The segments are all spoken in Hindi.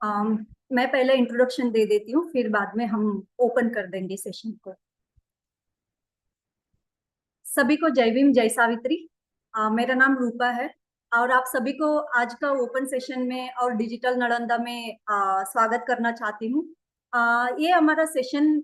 मैं पहले इंट्रोडक्शन दे देती हूँ, फिर बाद में हम ओपन कर देंगे सेशन को। सभी को जय भीम, जय सावित्री। मेरा नाम रूपा है और आप सभी को आज का ओपन सेशन में और डिजिटल नालंदा में स्वागत करना चाहती हूँ। ये हमारा session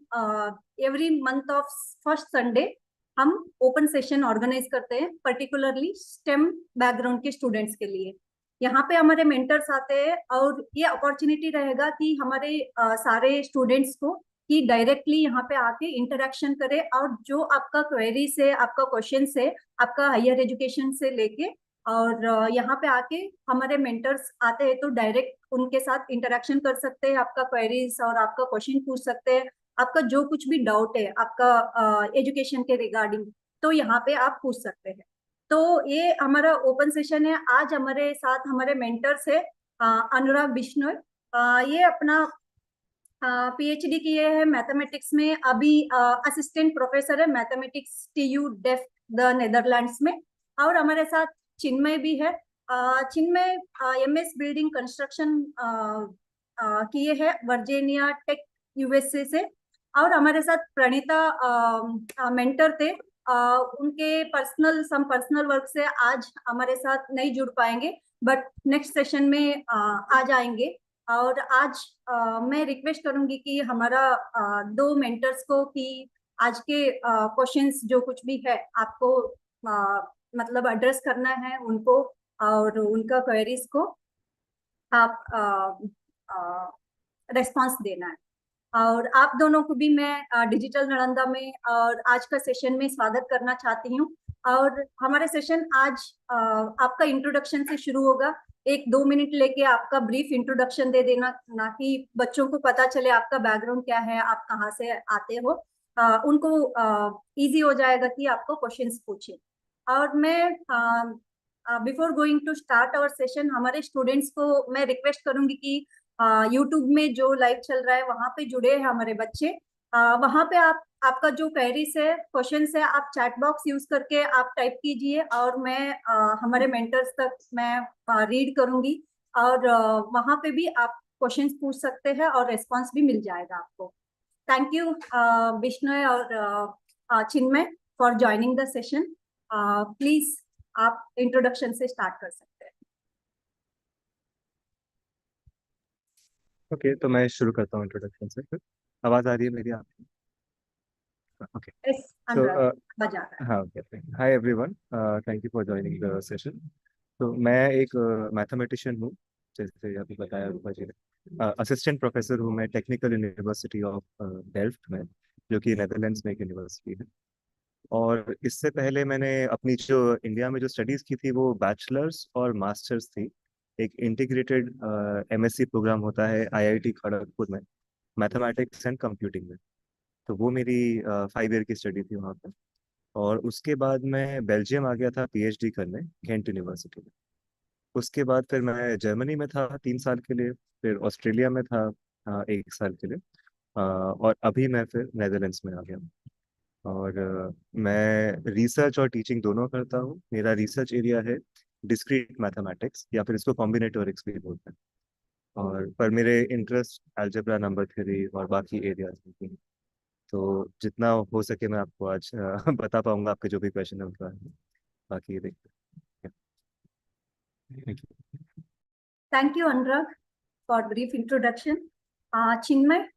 every month of first Sunday हम ओपन सेशन ऑर्गेनाइज करते हैं, पर्टिकुलरली स्टेम बैकग्राउंड के स्टूडेंट्स के लिए। यहाँ पे हमारे मेंटर्स आते हैं और ये अपॉर्चुनिटी रहेगा कि हमारे सारे स्टूडेंट्स को कि डायरेक्टली यहाँ पे आके इंटरेक्शन करे और जो आपका क्वेरी से, आपका क्वेश्चन से, आपका हायर एजुकेशन से लेके और यहाँ पे आके हमारे मेंटर्स आते हैं तो डायरेक्ट उनके साथ इंटरेक्शन कर सकते हैं, आपका क्वेरीज और आपका क्वेश्चन पूछ सकते हैं, आपका जो कुछ भी डाउट है आपका एजुकेशन के रिगार्डिंग, तो यहाँ पे आप पूछ सकते हैं। तो ये हमारा ओपन सेशन है। आज हमारे साथ हमारे मेंटर्स है अनुराग बिश्नोई। ये अपना पीएचडी किए हैं मैथमेटिक्स में, अभी असिस्टेंट प्रोफेसर है mathematics TU Delft the Netherlands में। और हमारे साथ चिन्मय भी है। चिन्मय एमएस बिल्डिंग कंस्ट्रक्शन किए हैं वर्जीनिया टेक यूएसए से। और हमारे साथ प्रणीता मेंटर थे, उनके पर्सनल वर्क से आज हमारे साथ नहीं जुड़ पाएंगे, बट नेक्स्ट सेशन में आ जाएंगे। और आज मैं रिक्वेस्ट करूंगी कि हमारा दो मेंटर्स को कि आज के क्वेश्चंस जो कुछ भी है आपको मतलब एड्रेस करना है उनको और उनका क्वेरीज को आप रेस्पॉन्स देना है। और आप दोनों को भी मैं डिजिटल नालंदा में और आज का सेशन में स्वागत करना चाहती हूँ। और हमारे सेशन आज आपका इंट्रोडक्शन से शुरू होगा। 1-2 मिनट लेके आपका ब्रीफ इंट्रोडक्शन दे देना, ना कि बच्चों को पता चले आपका बैकग्राउंड क्या है, आप कहाँ से आते हो। उनको इजी हो जाएगा कि आपको क्वेश्चंस पूछे। और मैं before going to start our session हमारे स्टूडेंट्स को मैं रिक्वेस्ट करूंगी कि यूट्यूब में जो लाइव चल रहा है वहां पे जुड़े हैं हमारे बच्चे। वहां पे आपका जो क्वेरीज है, क्वेश्चन है, आप चैट बॉक्स यूज करके आप टाइप कीजिए और मैं हमारे मेंटर्स तक मैं रीड करूंगी। और वहां पे भी आप क्वेश्चंस पूछ सकते हैं और रेस्पॉन्स भी मिल जाएगा आपको। थैंक यू विष्णु और Chinmay for joining the session. Please आप इंट्रोडक्शन से स्टार्ट कर सकते हैं। ओके, तो मैं शुरू करता हूँ इंट्रोडक्शन से। फिर आवाज आ रही है मेरी आपकी? ओके, सो हाँ, okay. Hi everyone, thank you for joining the session. तो मैं एक मैथमेटिशियन हूँ, जैसे अभी बताया रूपा जी ने। असिस्टेंट प्रोफेसर हूँ मैं टेक्निकल यूनिवर्सिटी ऑफ डेल्फ्ट में, जो कि नेदरलैंड्स में एक यूनिवर्सिटी है। और इससे पहले मैंने अपनी जो इंडिया में जो स्टडीज़ की थी वो बैचलर्स और मास्टर्स थी। एक इंटीग्रेटेड एमएससी प्रोग्राम होता है आईआईटी खड़गपुर में, मैथमेटिक्स एंड कंप्यूटिंग में। तो वो मेरी 5 ईयर की स्टडी थी वहाँ पे। और उसके बाद मैं बेल्जियम आ गया था पीएचडी करने, घेंट यूनिवर्सिटी में। उसके बाद फिर मैं जर्मनी में था 3 साल के लिए, फिर ऑस्ट्रेलिया में था 1 साल के लिए, और अभी मैं फिर नेदरलैंड्स में आ गया हूँ। और मैं रिसर्च और टीचिंग दोनों करता हूँ। मेरा रिसर्च एरिया है डिस्क्रीट मैथमेटिक्स, या फिर इसको कॉम्बिनेटोरिक्स भी बोलते हैं। और पर मेरे इंटरेस्ट अलजेब्रा, नंबर थ्योरी और बाकी एरियाज में हैं। तो जितना हो सके मैं आपको आज बता पाऊंगा। आपके जो भी क्वेश्चन है उनका बाकी ये देखते हैं। Thank you. Thank you Anurag for brief introduction. Chinmay.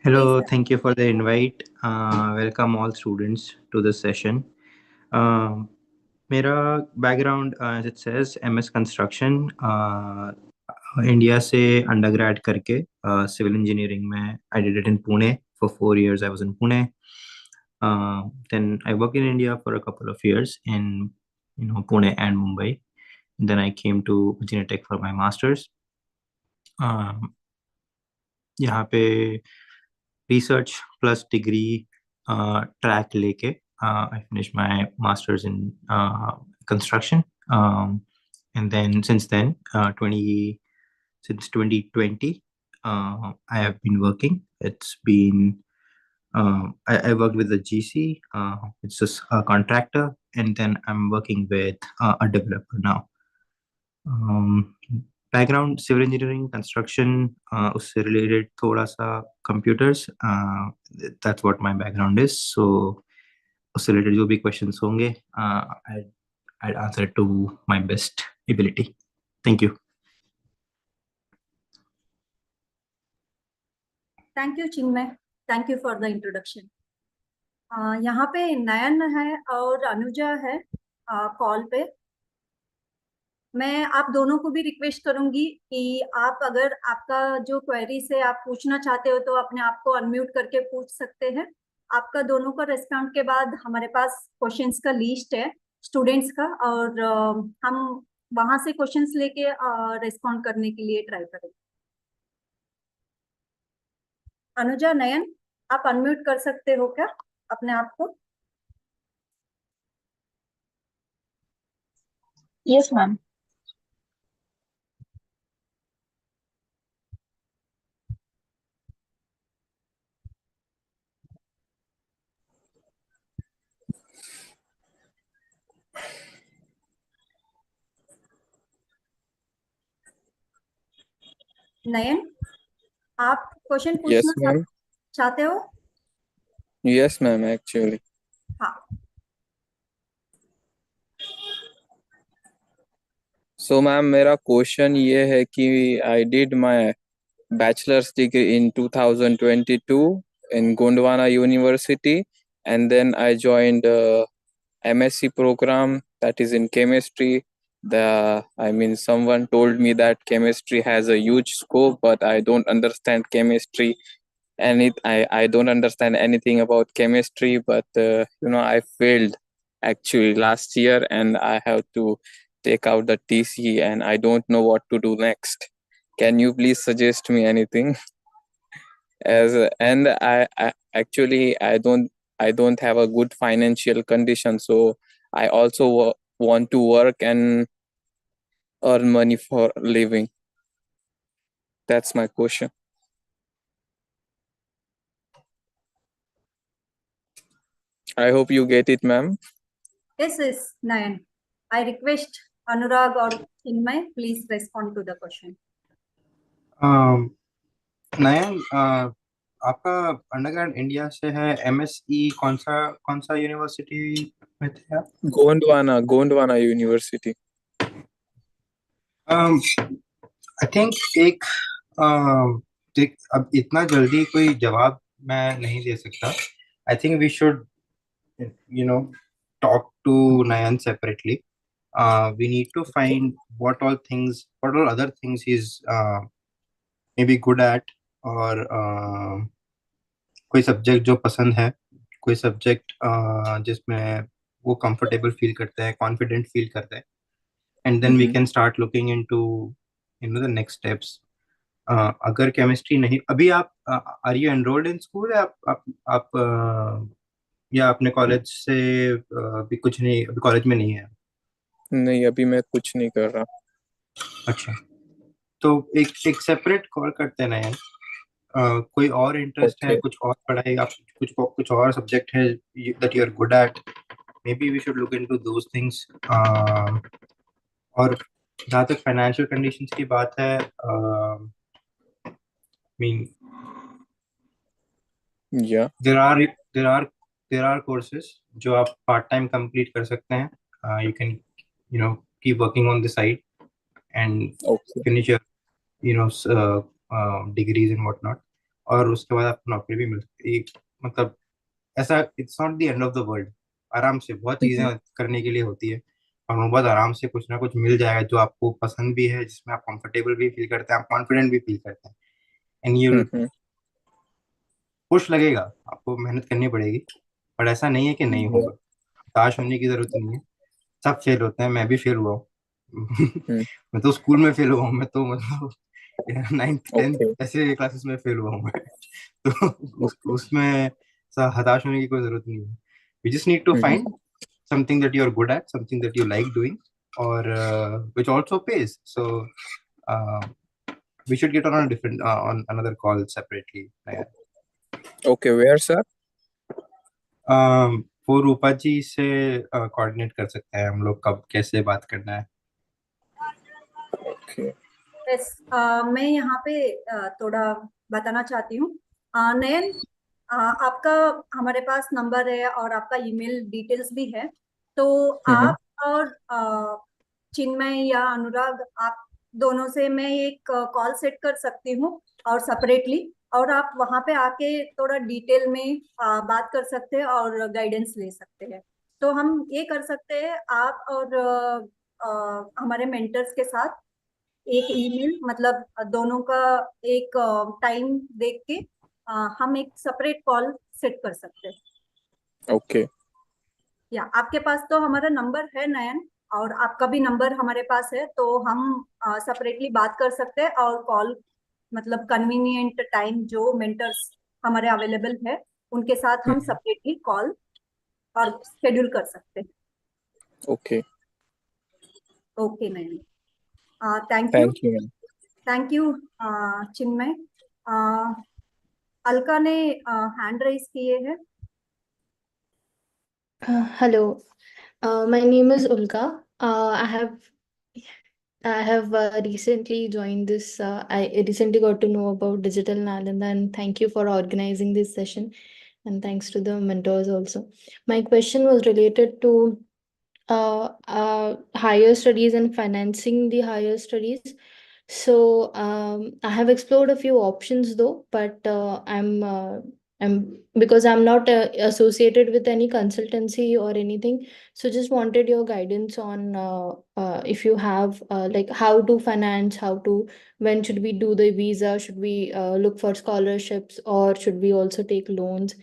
Hello, thank you for the invite. Welcome all students to this session. मेरा background, as it says, MS Construction. India से undergrad करके civil engineering में I did it in Pune for 4 years. I was in Pune. Then I worked in India for a couple of years in Pune and Mumbai. Then I came to Virginia Tech for my masters. यहाँ पे research plus degree track लेके I finished my masters in construction, and then since 2020 I have been working. It's been I worked with the GC, it's just a contractor, and then I'm working with a developer now. Background civil engineering construction, उससे रिलेटेड थोड़ा सा computers, that's what my background is. So उससे रिलेटेड जो भी क्वेश्चंस होंगे, I'd answer it to my best ability. Thank you. Thank you Chinmay, thank you for the introduction. यहाँ पे नयन है और अनुजा है कॉल पे. मैं आप दोनों को भी रिक्वेस्ट करूंगी कि आप अगर आपका जो क्वेरी से आप पूछना चाहते हो तो अपने आप को अनम्यूट करके पूछ सकते हैं. आपका दोनों का रेस्पॉन्ड के बाद हमारे पास क्वेश्चंस का लिस्ट है स्टूडेंट्स का, और हम वहां से क्वेश्चंस लेके रेस्पॉन्ड करने के लिए ट्राई करेंगे. अनुजा, नयन, आप अनम्यूट कर सकते हो क्या अपने आप को? Yes, ma'am. नयन, आप क्वेश्चन Yes, पूछना ma'am. चाहते हो? Yes, ma'am, actually. हाँ. So, ma'am, मेरा क्वेश्चन ये है कि I did my bachelor's degree in 2022 in Gondwana University, and then I joined MSc program that is in chemistry. Someone told me that chemistry has a huge scope, but I don't understand chemistry, and I don't understand anything about chemistry. But I failed actually last year, and I have to take out the TC, and I don't know what to do next. Can you please suggest me anything? And I actually I don't have a good financial condition, so I also want to work and earn money for living. That's my question. I hope you get it, ma'am. Yes, yes, Nayan. I request Anurag or Chinmay, please respond to the question. नयन, आपका अंडरग्रेड इंडिया से है, एमएसई कौन सा यूनिवर्सिटी में थे आप? Gondwana University. आई थिंक अब इतना जल्दी कोई जवाब मैं नहीं दे सकता. I think we should talk to Nayan separately. We need to find what all other things he's maybe good at, और कोई सब्जेक्ट जो पसंद है, कोई सब्जेक्ट जिसमें वो कंफर्टेबल फील करता है, कॉन्फिडेंट फील करता है, and then we can start looking into the next steps. अगर केमिस्ट्री नहीं, अभी आप are you enrolled in school, या या अपने कॉलेज से अभी कुछ नहीं, अभी कॉलेज में नहीं है? नहीं, अभी मैं कुछ नहीं कर रहा. अच्छा, तो एक सेपरेट कॉल करते हैं ना यार. कोई और इंटरेस्ट है, कुछ और पढ़ाई, आप कुछ और सब्जेक्ट है that you are good at, maybe we should look into those things. और जहाँ तक फाइनेंशियल कंडीशंस की बात है, मीन देयर आर कोर्सेज जो आप पार्ट टाइम कंप्लीट कर सकते हैं. You can keep working on the side and finish your degrees and what not, और उसके बाद आपको नौकरी भी मिल सकती है. मतलब ऐसा, it's not the end of the world. आराम से बहुत चीजें करने के लिए होती है, और वो बहुत आराम से कुछ ना कुछ मिल जाएगा जो आपको पसंद भी है, जिसमें आप कंफर्टेबल भी फील करते हैं, आप कॉन्फिडेंट भी फील करते हैं, एंड यू पुश लगेगा. आपको मेहनत करनी पड़ेगी, पर ऐसा नहीं है कि नहीं होगा. हताश होने की जरूरत नहीं है. सब फेल होते हैं, मैं भी फेल हुआ हूँ. मैं तो स्कूल में फेल हुआ हूँ, मैं तो मतलब 9th 10th ऐसे क्लासेस में फेल हुआ हूँ मैं. तो उसमें हताश होने की कोई जरूरत नहीं है. You just need to find something that you're good at, something that you like doing, or which also pays. So we should get on another call separately. Okay, where, sir? वो रूपा जी से कोऑर्डिनेट कर सकते हैं हम लोग, कब कैसे बात करना है. Okay. यस, मैं यहाँ पे थोड़ा बताना चाहती हूँ। नयन, आपका हमारे पास नंबर है और आपका ईमेल डिटेल्स भी है। तो हम्म। आप और चिन्मय या अनुराग, आप दोनों से मैं एक कॉल सेट कर सकती हूँ और सेपरेटली, और आप वहाँ पे आके थोड़ा डिटेल में बात कर सकते हैं और गाइडेंस ले सकते हैं। तो हम ये कर सकते हैं, आप और हमारे मेंटर्स के साथ एक ईमेल, मतलब दोनों का एक टाइम देख के हम एक सेपरेट कॉल सेट कर सकते हैं। Okay. या आपके पास तो हमारा नंबर है नयन, और आपका भी नंबर हमारे पास है, तो हम सेपरेटली बात कर सकते हैं और कॉल, मतलब कन्वीनियंट टाइम जो मेंटर्स हमारे अवेलेबल है उनके साथ हम हम्म। सेपरेटली कॉल और शेड्यूल कर सकते हैं। Okay. Okay Nayan, thank you. Thank you, ma'am. Thank you Chinmay. Alka ने हैंड रेस किए हैं। Hello, my name is Ulka. I have recently joined this. I recently got to know about Digital Nalanda, and thank you for organizing this session. And thanks to the mentors also. My question was related to higher studies and financing the higher studies. So I have explored a few options though, but I'm because I'm not associated with any consultancy or anything. So just wanted your guidance on if you have like how to finance, how to when should we do the visa, should we look for scholarships, or should we also take loans?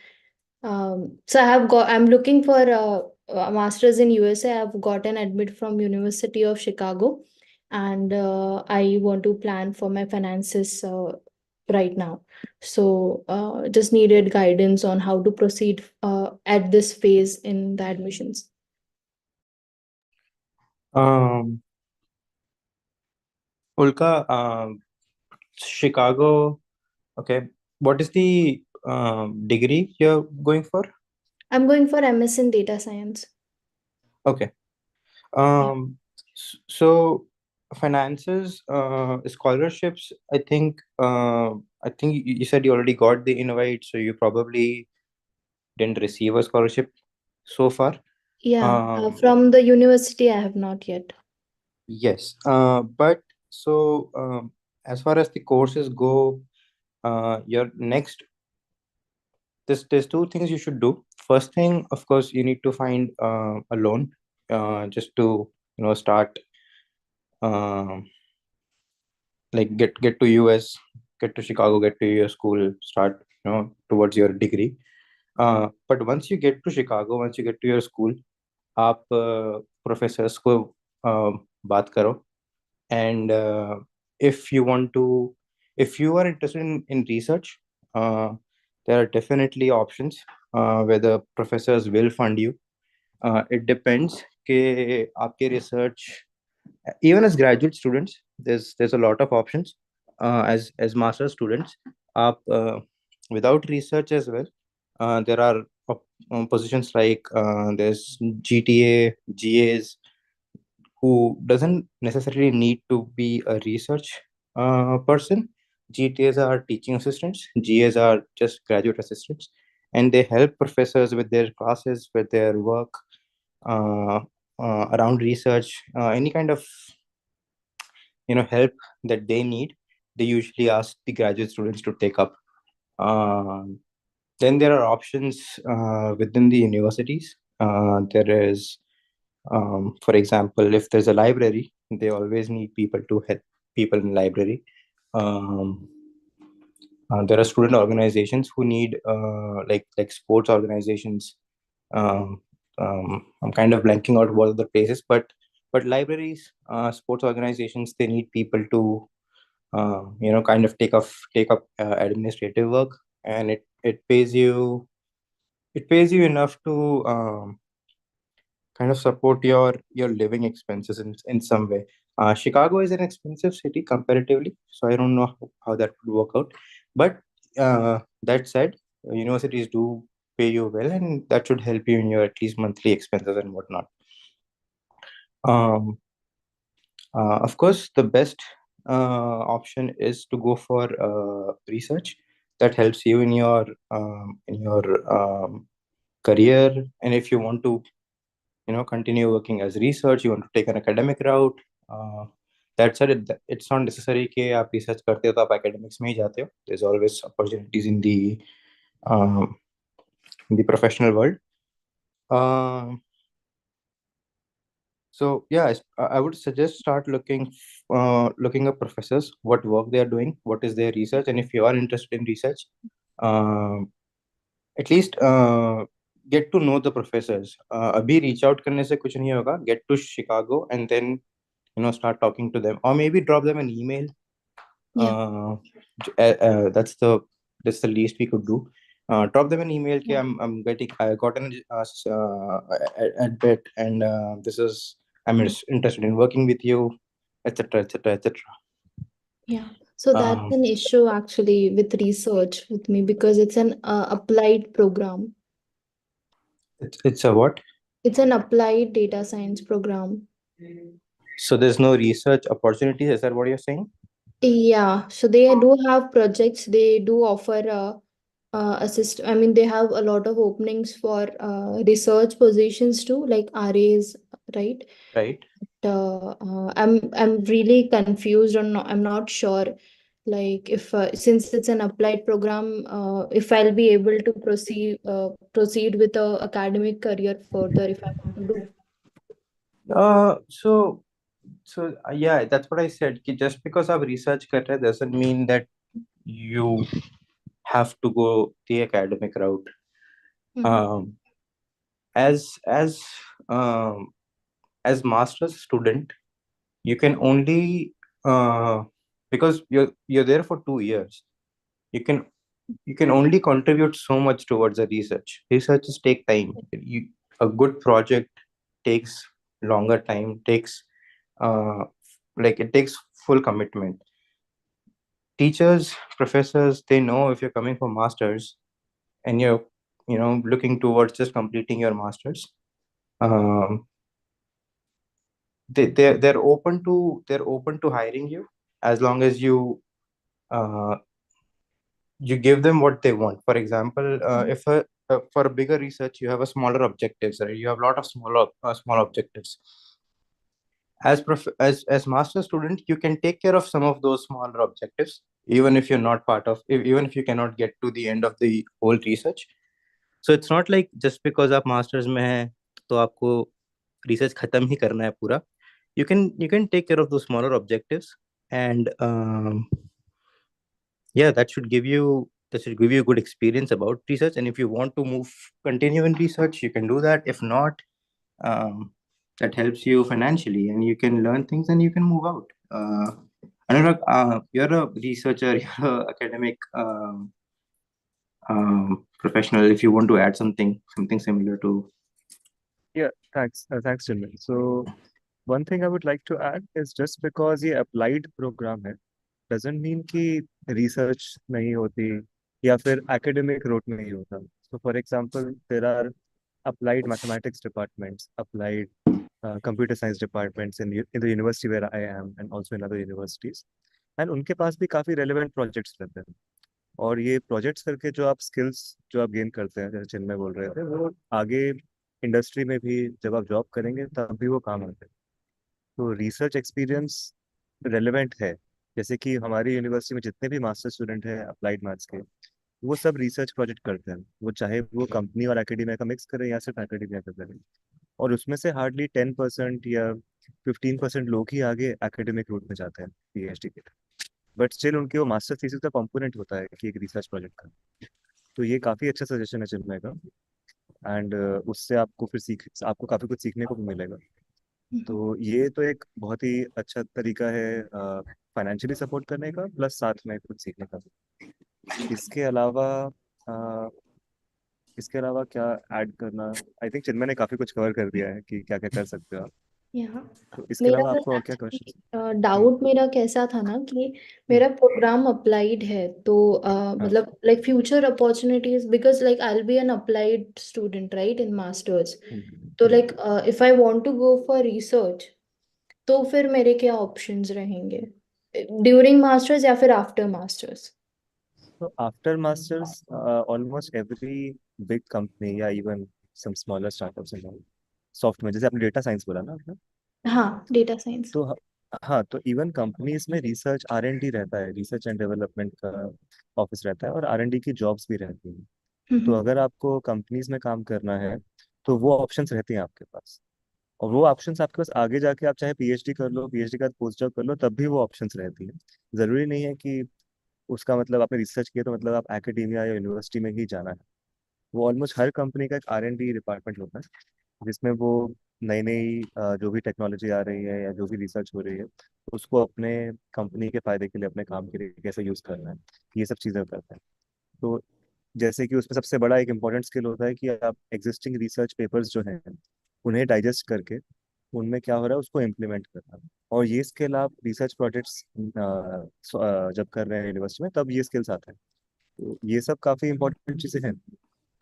So I'm looking for a master's in USA. I've got an admit from University of Chicago, and I want to plan for my finances right now. So just needed guidance on how to proceed at this phase in the admissions. Ulka, Chicago. Okay. What is the degree you're going for? I'm going for MS in data science. Okay. Yeah. So finances, scholarships, I think you said you already got the invite, so you probably didn't receive a scholarship so far. Yeah, Um, from the university, I have not yet. yes. But so as far as the courses go, your next there's two things you should do. First thing, of course, you need to find a loan just to start um, like get to US, get to Chicago, get to your school, start towards your degree. But once you get to Chicago, once you get to your school, आप प्रोफेसर्स को बात करो, and if you are interested in research, there are definitely options where the professors will fund you. It depends कि आपके research, even as graduate students, there's a lot of options. As master students, आप without research as well, there are positions like there's GTA, GAs, who doesn't necessarily need to be a research person. GTAs are teaching assistants, GAs are just graduate assistants, and they help professors with their classes, with their work uh, around research, any kind of help that they need. They usually ask the graduate students to take up. Then there are options within the universities. There is for example, if there's a library, they always need people to help people in library. um, there are student organizations who need like sports organizations. um, I'm kind of blanking out what are the places, but libraries, sports organizations, they need people to kind of take up administrative work, and it pays you enough to kind of support your living expenses in some way. Chicago is an expensive city comparatively, so I don't know how that would work out. But that said, universities do pay you well, and that should help you in your at least monthly expenses and whatnot. Of course, the best option is to go for research that helps you in your career. And if you want to continue working as research, you want to take an academic route, that's it. It's not necessary कि आप research करते हो तो आप academics में ही जाते हो. There's always opportunities in the professional world. So yeah, I would suggest start looking up professors, what work they are doing, what is their research, and if you are interested in research, at least get to know the professors. अभी reach out करने से कुछ नहीं होगा. Get to Chicago and then start talking to them, or maybe drop them an email. Yeah. That's the least we could do. Drop them an email. Yeah. I got an admit, and I'm interested in working with you, etc., etc., etc. Yeah. So that's an issue actually with research with me, because it's an applied program. It's a what? It's an applied data science program. So there's no research opportunities. Is that what you're saying? Yeah. So they do have projects. They do offer assist. I mean, they have a lot of openings for research positions too, like RAs, right? Right. I'm really confused, or not, I'm not sure, like if since it's an applied program, if I'll be able to proceed with a academic career further if I want to do. Yeah, that's what I said. कि just because आप research कर रहे doesn't mean that you have to go the academic route. Mhm. As master's student, you can only because you're there for 2 years, you can only contribute so much towards the research. Researches take time. A good project takes longer time, takes it takes full commitment. Teachers, professors, they know if you're coming for masters and you're looking towards just completing your masters, um, they're open to hiring you, as long as uh, you give them what they want. For example, if for a bigger research you have a smaller objectives, right? You have a lot of small objectives. As master student, you can take care of some of those smaller objectives, even if you're not part of, even if you cannot get to the end of the whole research. So it's not like just because आप masters में है तो आपको research खत्म ही करना है पूरा. You can take care of those smaller objectives, and yeah, that should give you a good experience about research. And if you want to continue in research, you can do that. If not, that helps you financially, and you can learn things and you can move out. Anurag, you're a researcher, you're an academic professional. If you want to add something similar to. Yeah, thanks, Chinmay. So one thing I would like to add is, just because ये applied program है, doesn't mean कि research नहीं होती या फिर academic route नहीं होता. So for example, there are applied mathematics departments, applied computer science departments in the university where I am, and also in other universities. And उनके पास भी काफी relevant projects रहते हैं. और ये प्रोजेक्ट्स करके जो आप स्किल्स जो आप गेन करते हैं, जैसे चिन्मय बोल रहे थे, वो आगे इंडस्ट्री में भी जब आप जॉब करेंगे तब भी वो काम आते हैं. तो रिसर्च एक्सपीरियंस रेलेवेंट है. जैसे कि हमारी यूनिवर्सिटी में जितने भी मास्टर स्टूडेंट हैं अप्लाइड मैथ्स के, वो सब रिसर्च प्रोजेक्ट करते हैं. वो चाहे वो कंपनी और एकेडमिया का मिक्स करें या सिर्फ एकेडमिया का करें. और उसमें से हार्डली 10% या 15% लोग ही आगे एकेडमिक रूट में जाते हैं PhD के. बट स्टिल उनके वो मास्टर थीसिस का कंपोनेंट होता है कि एक रिसर्च प्रोजेक्ट का. तो ये काफ़ी अच्छा सजेशन है चिन्मय का. एंड उससे आपको काफ़ी कुछ सीखने को भी मिलेगा. तो ये तो एक बहुत ही अच्छा तरीका है फाइनेंशियली सपोर्ट करने का, प्लस साथ में कुछ सीखने का. इसके अलावा क्या ऐड करना, आई थिंक चिन्मय ने काफ़ी कुछ कवर कर दिया है कि क्या क्या कर सकते हो आप. तो इसके मेरा अलावा बस आपको और क्या क्वेश्चन? डाउट मेरा कैसा था ना कि मेरा प्रोग्राम अप्लाइड है, तो मतलब like future opportunities, because like I will be an applied student right in masters. तो like if I want to go for research, तो फिर मेरे क्या ऑप्शंस रहेंगे? ड्यूरिंग मास्टर्स या फिर after masters? So after masters, almost every big company या even some smaller startups and all, soft में जैसे आपने डेटा साइंस बोला ना आपने, हाँ, डेटा साइंस। तो हाँ, तो इवन कंपनीज में रिसर्च R&D रहता है, रिसर्च एंड डेवलपमेंट का ऑफिस रहता है, और R&D की जॉब्स भी रहती हैं। तो अगर आपको कंपनीज में काम करना है तो वो ऑप्शंस रहती हैं आपके पास, और वो ऑप्शंस आपके पास आगे जाके आप चाहे PhD कर लो, PhD का पोस्ट जॉब कर लो, तब भी वो ऑप्शंस रहती हैं। जरूरी नहीं है कि उसका मतलब आपने रिसर्च किया तो मतलब आप एकेडेमिया या यूनिवर्सिटी में ही जाना है। वो ऑलमोस्ट हर कंपनी का एक R&D डिपार्टमेंट होता है, जिसमें वो नई नई जो भी टेक्नोलॉजी आ रही है या जो भी रिसर्च हो रही है, उसको अपने कंपनी के फायदे के लिए, अपने काम के लिए कैसे यूज करना है, ये सब चीज़ें करते हैं। तो जैसे कि उसमें सबसे बड़ा एक इम्पोर्टेंट स्किल होता है कि आप एग्जिस्टिंग रिसर्च पेपर्स जो हैं उन्हें डाइजेस्ट करके उनमें क्या हो रहा है उसको इम्प्लीमेंट करना। और ये स्किल आप रिसर्च प्रोजेक्ट्स जब कर रहे हैं यूनिवर्सिटी में, तब ये स्किल्स आते हैं। तो ये सब काफ़ी इंपॉर्टेंट चीज़ें हैं।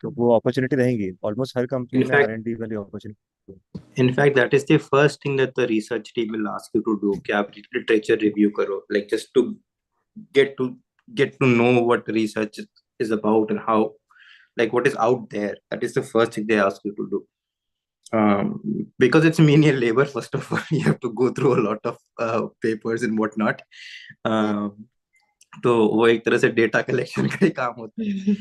तो वो अपॉर्चुनिटी रहेंगी ऑलमोस्ट हर कंपनी In में, fact, R&D वाली opportunity. that is the first thing that the research team will ask you to do. कि आप literature review करो, like just to get to get to know what research is about and how, like what is out there. That is the first thing they ask you to do. Because it's menial labor. First of all, you have to go through a lot of papers and whatnot. तो वो एक तरह से डेटा कलेक्शन का ही काम होता है.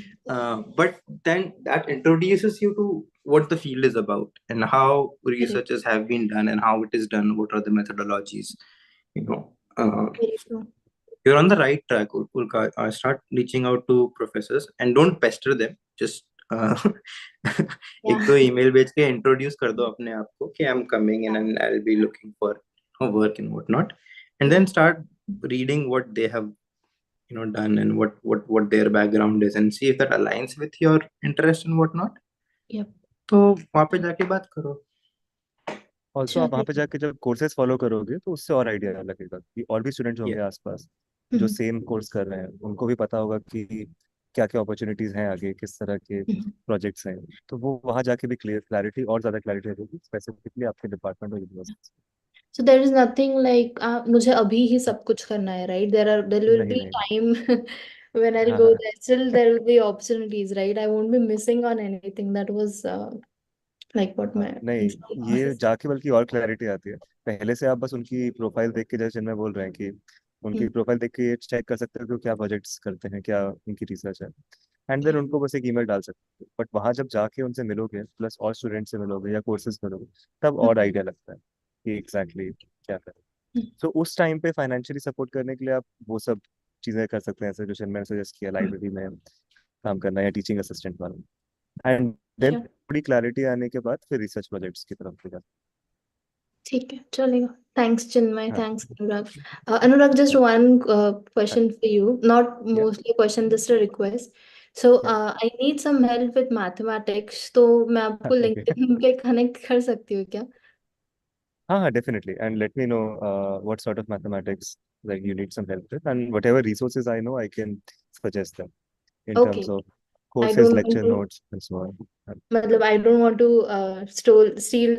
But then that introduces you to what the field is about and how researches have been done and how it is done, what are the methodologies, you know. Very true. You're on the right track, Ulka. Start reaching out to professors and don't pester them. Just एक तो email भेज के introduce कर दो अपने आप को कि I'm coming in and I'll be looking for work and whatnot, and then start reading what they have done and what their background is and see if that aligns with your interest and whatnot. Yep. तो वहाँ पे जाके बात करो. ऑल्सो आप वहाँ पे जाके जब कोर्सेज फॉलो करोगे तो उससे और आइडिया लगेगा कि और भी स्टूडेंट्स होंगे Yeah. आसपास जो सेम कोर्स कर रहे हैं, उनको भी पता होगा कि क्या क्या अपॉर्चुनिटीज हैं आगे, किस तरह के प्रोजेक्ट्स हैं। तो वो वहाँ जाके भी क्लैरिटी, और ज़्यादा क्लैरिटी रहेगी स्पेसिफिकली आपके डिपार्टमेंट और university. So there is nothing like मुझे अभी ही सब कुछ करना है, right? There will नहीं be नहीं। time when I'll हाँ go हाँ there. Still there will be opportunities, right? I won't be missing on anything. That was like what हाँ, my नहीं, principal ये was. जाके बल्कि और क्लैरिटी आती है। पहले से आप बस उनकी प्रोफाइल देख के, जैसे जिनमें बोल रहे हैं कि उनकी प्रोफाइल देख के ये चेक कर सकते हो कि वो क्या प्रोजेक्ट्स करते हैं, क्या उनकी रिसर्च है, एंड देन उनको बस एक ईमेल डाल सकते हो। बट वहाँ जब जाके उनसे मिलोगे, प्लस और स्टूडेंट से मिलोगे या कोर्सेज करोगे, तब और आइडिया लगता है कि एग्जैक्टली क्या करें। सो उस टाइम पे फाइनेंशियली सपोर्ट करने के लिए आप वो सब चीज़ें कर सकते हैं, ऐसे जो मैंने सजेस्ट किया, लाइब्रेरी में काम करना या टीचिंग असिस्टेंट वाला। And then Sure. थोड़ी क्लैरिटी आने के बाद फिर रिसर्च प्रोजेक्ट्स की तरफ जाते ठीक है, चलेगा. Thanks, Chinmay. हैं। Thanks, Anurag. Anurag, just हाँ one question for you. Not या mostly a question, just a request. So या I need some help with mathematics. तो मैं आपको ओके। LinkedIn पे कनेक्ट कर सकती हूँ क्या? हाँ हाँ, definitely, and let me know what sort of mathematics like you need some help with, and whatever resources I know I can suggest them in terms Okay. of I courses, don't want lecture to, notes and so on. मतलब I don't want to steal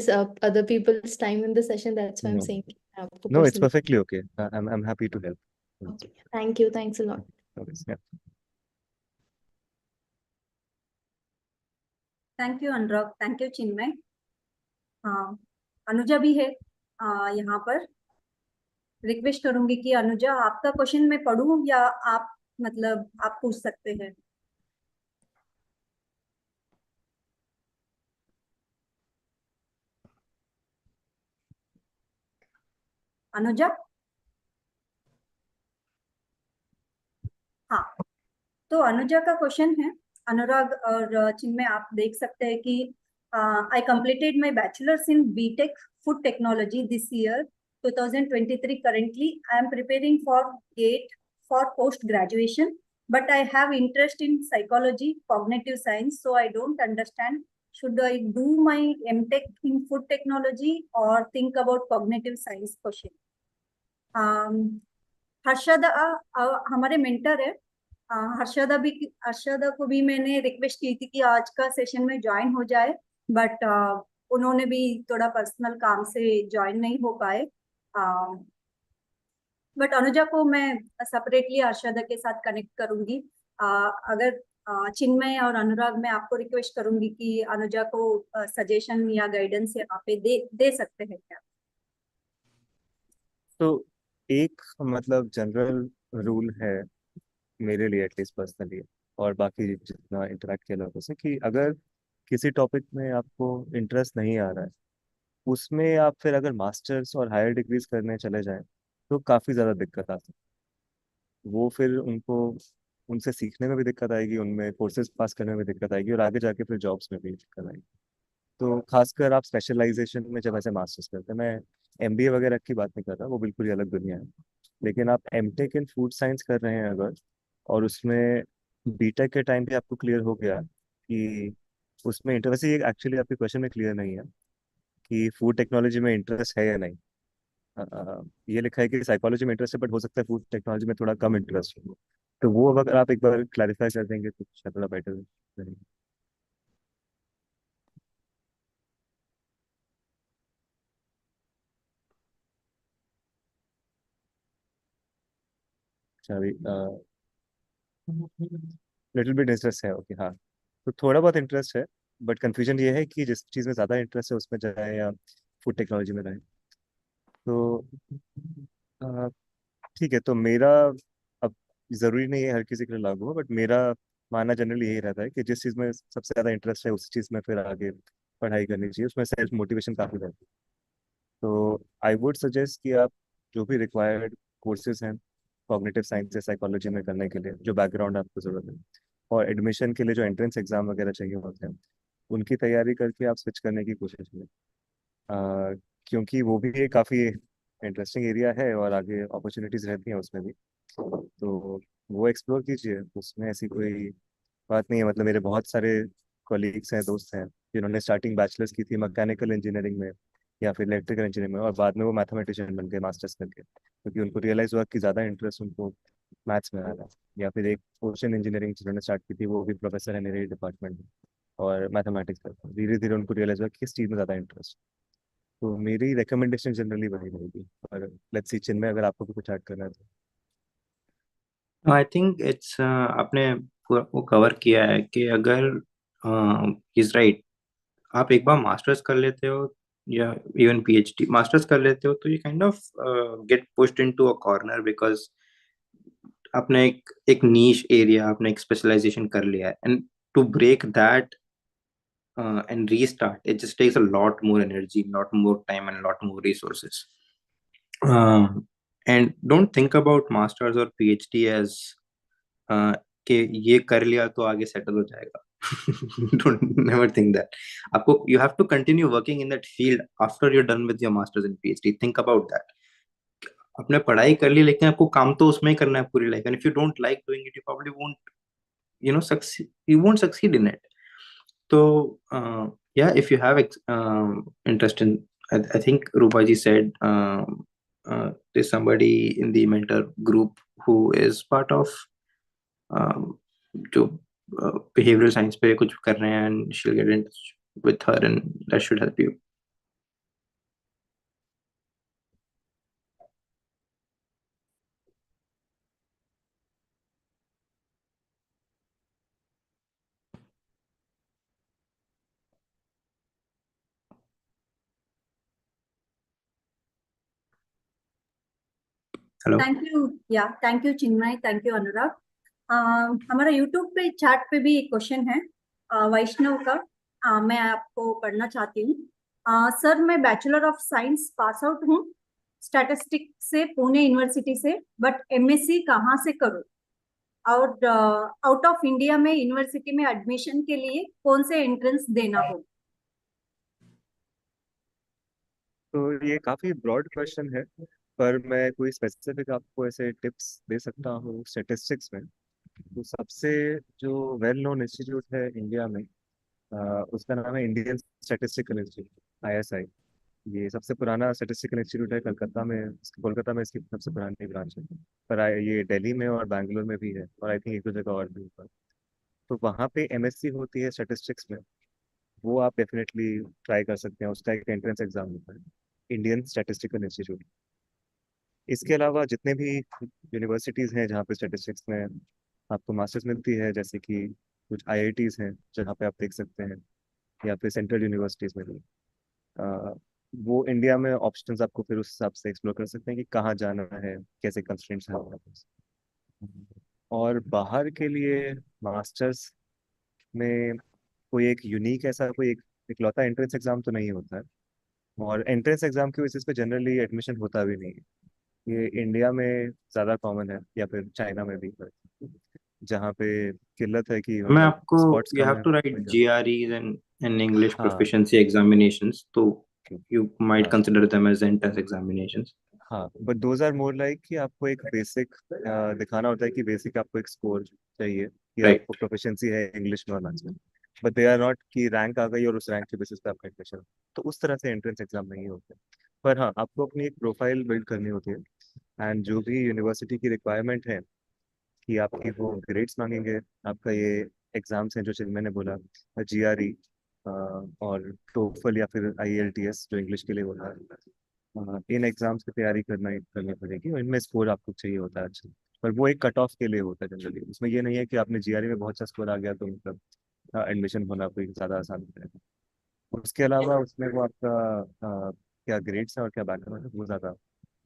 other people's time in the session. That's why I'm No, saying मैं आपको no, it's personally. perfectly okay. I'm happy to help. Okay. Thank you. Thanks a lot. Okay, yeah. Thank you Anurag, thank you Chinmay. हाँ, अनुजा भी है यहाँ पर. रिक्वेस्ट करूंगी कि अनुजा आपका क्वेश्चन मैं पढ़ूं या आप मतलब आप पूछ सकते हैं. अनुजा. हाँ, तो अनुजा का क्वेश्चन है. अनुराग और चिन्मय आप देख सकते हैं कि I completed my bachelors in BTech food technology this year 2023. currently I am preparing for GATE for post graduation, but I have interest in psychology, cognitive science, so I don't understand should I do my MTech in food technology or think about cognitive science question. Harshada हमारे मेंटर है. हर्षदा को भी मैंने रिक्वेस्ट की थी कि आज का सेशन में ज्वाइन हो जाए, बट उन्होंने भी थोड़ा पर्सनल काम से ज्वाइन नहीं हो पाए. बट अनुजा को मैं सेपरेटली अर्शदा के साथ कनेक्ट करूंगी। अगर चिन्मय और अनुराग, मैं आपको रिक्वेस्ट करूंगी कि अनुजा को सजेशन या गाइडेंस यहाँ पे दे सकते हैं क्या? तो एक मतलब जनरल रूल है मेरे लिए एटलीस्ट पर्सनली, और बाकी जितना इंटरेक्ट किया लोगों से, कि अगर किसी टॉपिक में आपको इंटरेस्ट नहीं आ रहा है, उसमें आप फिर अगर मास्टर्स और हायर डिग्रीज करने चले जाएं तो काफ़ी ज़्यादा दिक्कत आती है। वो फिर उनको उनसे सीखने में भी दिक्कत आएगी, उनमें कोर्सेज पास करने में दिक्कत आएगी, और आगे जाके फिर जॉब्स में भी दिक्कत आएगी। तो खासकर आप स्पेशलाइजेशन में जब ऐसे मास्टर्स करते हैं, मैं एमबीए वगैरह की बात नहीं कर रहा, वो बिल्कुल ही अलग दुनिया है। लेकिन आप एमटेक इन फूड साइंस कर रहे हैं अगर, और उसमें बीटेक के टाइम पे आपको क्लियर हो गया कि उसमें इंटरेस्ट, ये एक्चुअली आपके क्वेश्चन में क्लियर नहीं है कि फूड टेक्नोलॉजी में इंटरेस्ट है या नहीं। ये लिखा है कि साइकोलॉजी में इंटरेस्ट है, बट हो सकता है फूड टेक्नोलॉजी में थोड़ा कम इंटरेस्ट हो। तो वो अगर आप एक बार क्लैरिफाई कर देंगे तो शायद थोड़ा बेटर रहेगा। अच्छा, अभी लिटिल बिट इंटरेस्ट है, ओके, हाँ। तो थोड़ा बहुत इंटरेस्ट है, बट कंफ्यूजन ये है कि जिस चीज़ में ज़्यादा इंटरेस्ट है उसमें जाए या फूड टेक्नोलॉजी में रहे। तो अ, ठीक है, तो मेरा, अब ज़रूरी नहीं है हर किसी के लिए लागू हो, बट मेरा मानना जनरली यही रहता है कि जिस चीज़ में सबसे ज़्यादा इंटरेस्ट है उस चीज़ में फिर आगे पढ़ाई करनी चाहिए, उसमें सेल्फ मोटिवेशन काफ़ी रहती है। तो आई वुड सजेस्ट कि आप जो भी रिक्वायर्ड कोर्सेज हैं कॉग्निटिव साइंस या साइकोलॉजी में करने के लिए, जो बैकग्राउंड आपको ज़रूरत है, और एडमिशन के लिए जो एंट्रेंस एग्जाम वगैरह चाहिए होते हैं, उनकी तैयारी करके आप स्विच करने की कोशिश करें। क्योंकि वो भी एक काफ़ी इंटरेस्टिंग एरिया है और आगे अपॉर्चुनिटीज़ रहती हैं उसमें भी। तो वो एक्सप्लोर कीजिए, उसमें ऐसी कोई बात नहीं है। मतलब मेरे बहुत सारे कॉलीग्स हैं, दोस्त हैं, जिन्होंने स्टार्टिंग बैचलर्स की थी मैकेनिकल इंजीनियरिंग में या फिर इलेक्ट्रिकल इंजीनियरिंग में, और बाद में वो मैथमेटिशियन बन गए मास्टर्स करके, क्योंकि उनको रियलाइज हुआ कि ज़्यादा इंटरेस्ट उनको मैथ्स में आ रहा है। या फिर एक ओशन इंजीनियरिंग जिन्होंने स्टार्ट की थी, वो भी प्रोफेसर है मेरे डिपार्टमेंट में और मैथमेटिक्स करते हैं। धीरे धीरे उनको रियलाइज हुआ कि किस चीज़ में ज़्यादा इंटरेस्ट। तो मेरी रिकमेंडेशन जनरली वही रहेगी। और लेट्स सी चिन्मय, अगर आपको भी कुछ ऐड करना है तो। आई थिंक इट्स आपने पूरा वो कवर किया है कि अगर इज राइट, आप एक बार मास्टर्स कर लेते हो या इवन पीएचडी मास्टर्स कर लेते हो तो you kind of get pushed into a corner, because आपने एक नीश एरिया, आपने एक स्पेशलाइजेशन कर लिया है, and to break that and restart, it just takes a lot more energy, lot more time, and a lot more resources. And don't think about masters or PhD as कि ये कर लिया तो आगे सेटल हो जाएगा। Don't never think that. आपको you have to continue working in that field after you're done with your masters and PhD. Think about that. आपने पढ़ाई कर ली लेकिन आपको काम तो उसमें ही करना है पूरी life, and if you don't like doing it, you probably won't, succeed. You won't succeed in it. So, yeah, if you have interest in, I think Rupaji said there's somebody in the mentor group who is part of जो behavioral science पे कुछ कर रहे हैं, and she'll get in touch with her, and that should help you. Hello. Thank you Chinmay, thank you Anurag. हमारा यूट्यूब पे चैट पे भी एक क्वेश्चन है वैष्णव का। मैं आपको पढ़ना चाहती हूँ। सर, मैं bachelor of science pass out हूँ स्टैटिस्टिक से पुणे यूनिवर्सिटी से, बट एमएससी कहाँ से करूँ? और आउट ऑफ इंडिया में यूनिवर्सिटी में एडमिशन के लिए कौन से एंट्रेंस देना होगा? तो ये काफ़ी ब्रॉड क्वेश्चन है, पर मैं कोई स्पेसिफिक आपको ऐसे टिप्स दे सकता हूँ स्टेटिस्टिक्स में। तो सबसे जो वेल नोन इंस्टीट्यूट है इंडिया में, उसका नाम है इंडियन स्टैटिस्टिकल इंस्टीट्यूट, आईएसआई। ये सबसे पुराना स्टैटिस्टिकल इंस्टीट्यूट है कलकत्ता में। कोलकाता में इसकी सबसे पुरानी ब्रांच है, पर ये दिल्ली में और बैंगलोर में भी है, और आई थिंक एक दो जगह और भी है। तो वहाँ पे एमएससी होती है स्टैटिस्टिक्स में, वो आप डेफिनेटली ट्राई कर सकते हैं। उसका एक एंट्रेंस एग्जाम होता है, इंडियन स्टैटिस्टिकल इंस्टीट्यूट। इसके अलावा जितने भी यूनिवर्सिटीज़ हैं जहाँ पे स्टैटिस्टिक्स में आपको मास्टर्स मिलती है, जैसे कि कुछ आईआईटीज़ हैं जहाँ पे आप देख सकते हैं, या फिर सेंट्रल यूनिवर्सिटीज़ में भी, अ, वो इंडिया में ऑप्शंस आपको फिर उस हिसाब से एक्सप्लोर कर सकते हैं कि कहाँ जाना है, कैसे कंस्ट्रेंट्स हैं हमारे पास। और बाहर के लिए मास्टर्स में कोई एक यूनिक ऐसा कोई एक इकलौता एंट्रेंस एग्जाम तो नहीं होता है, और एंट्रेंस एग्जाम की बेसिस पे जनरली एडमिशन होता भी नहीं है। ये इंडिया में ज़्यादा कॉमन है, या फिर चाइना में भी, जहाँ पे किल्लत है कि मैं मतलब आपको स्पॉट्स you कम have है। to write GREs and English हाँ proficiency examinations, so you might हाँ consider them as entrance examinations. हाँ, but those are more like कि आपको एक बेसिक दिखाना होता है कि बेसिक आपको एक स्कोर चाहिए कि Right. आपको प्रोफिशिएंसी है इंग्लिश में और मैथ्स में, बट दे आर नॉट कि रैंक आ गई और उस रैंक के बेसिस पे आपका एडमिशन। तो उस तरह से एंट्रेंस एग्जाम नहीं होते, पर हाँ आपको अपनी एक प्रोफाइल बिल्ड करनी होती है, एंड जो भी यूनिवर्सिटी की रिक्वायरमेंट है कि आपकी वो ग्रेड्स मांगेंगे, आपका ये एग्जाम्स हैं जो मैंने बोला, जीआरई और टोफल या फिर आईएलटीएस जो इंग्लिश के लिए होता है, इन एग्जाम्स की तैयारी करनी पड़ेगी, और इनमें स्कोर आपको चाहिए होता है अच्छा। पर वो एक कट ऑफ के लिए होता है जनरली, उसमें ये नहीं है कि आपने जीआरई में बहुत अच्छा स्कोर आ गया तो मतलब एडमिशन होना कोई ज़्यादा आसान होता है। उसके अलावा उसमें वो आपका क्या ग्रेड्स है और क्या बैकग्राउंड है वो ज़्यादा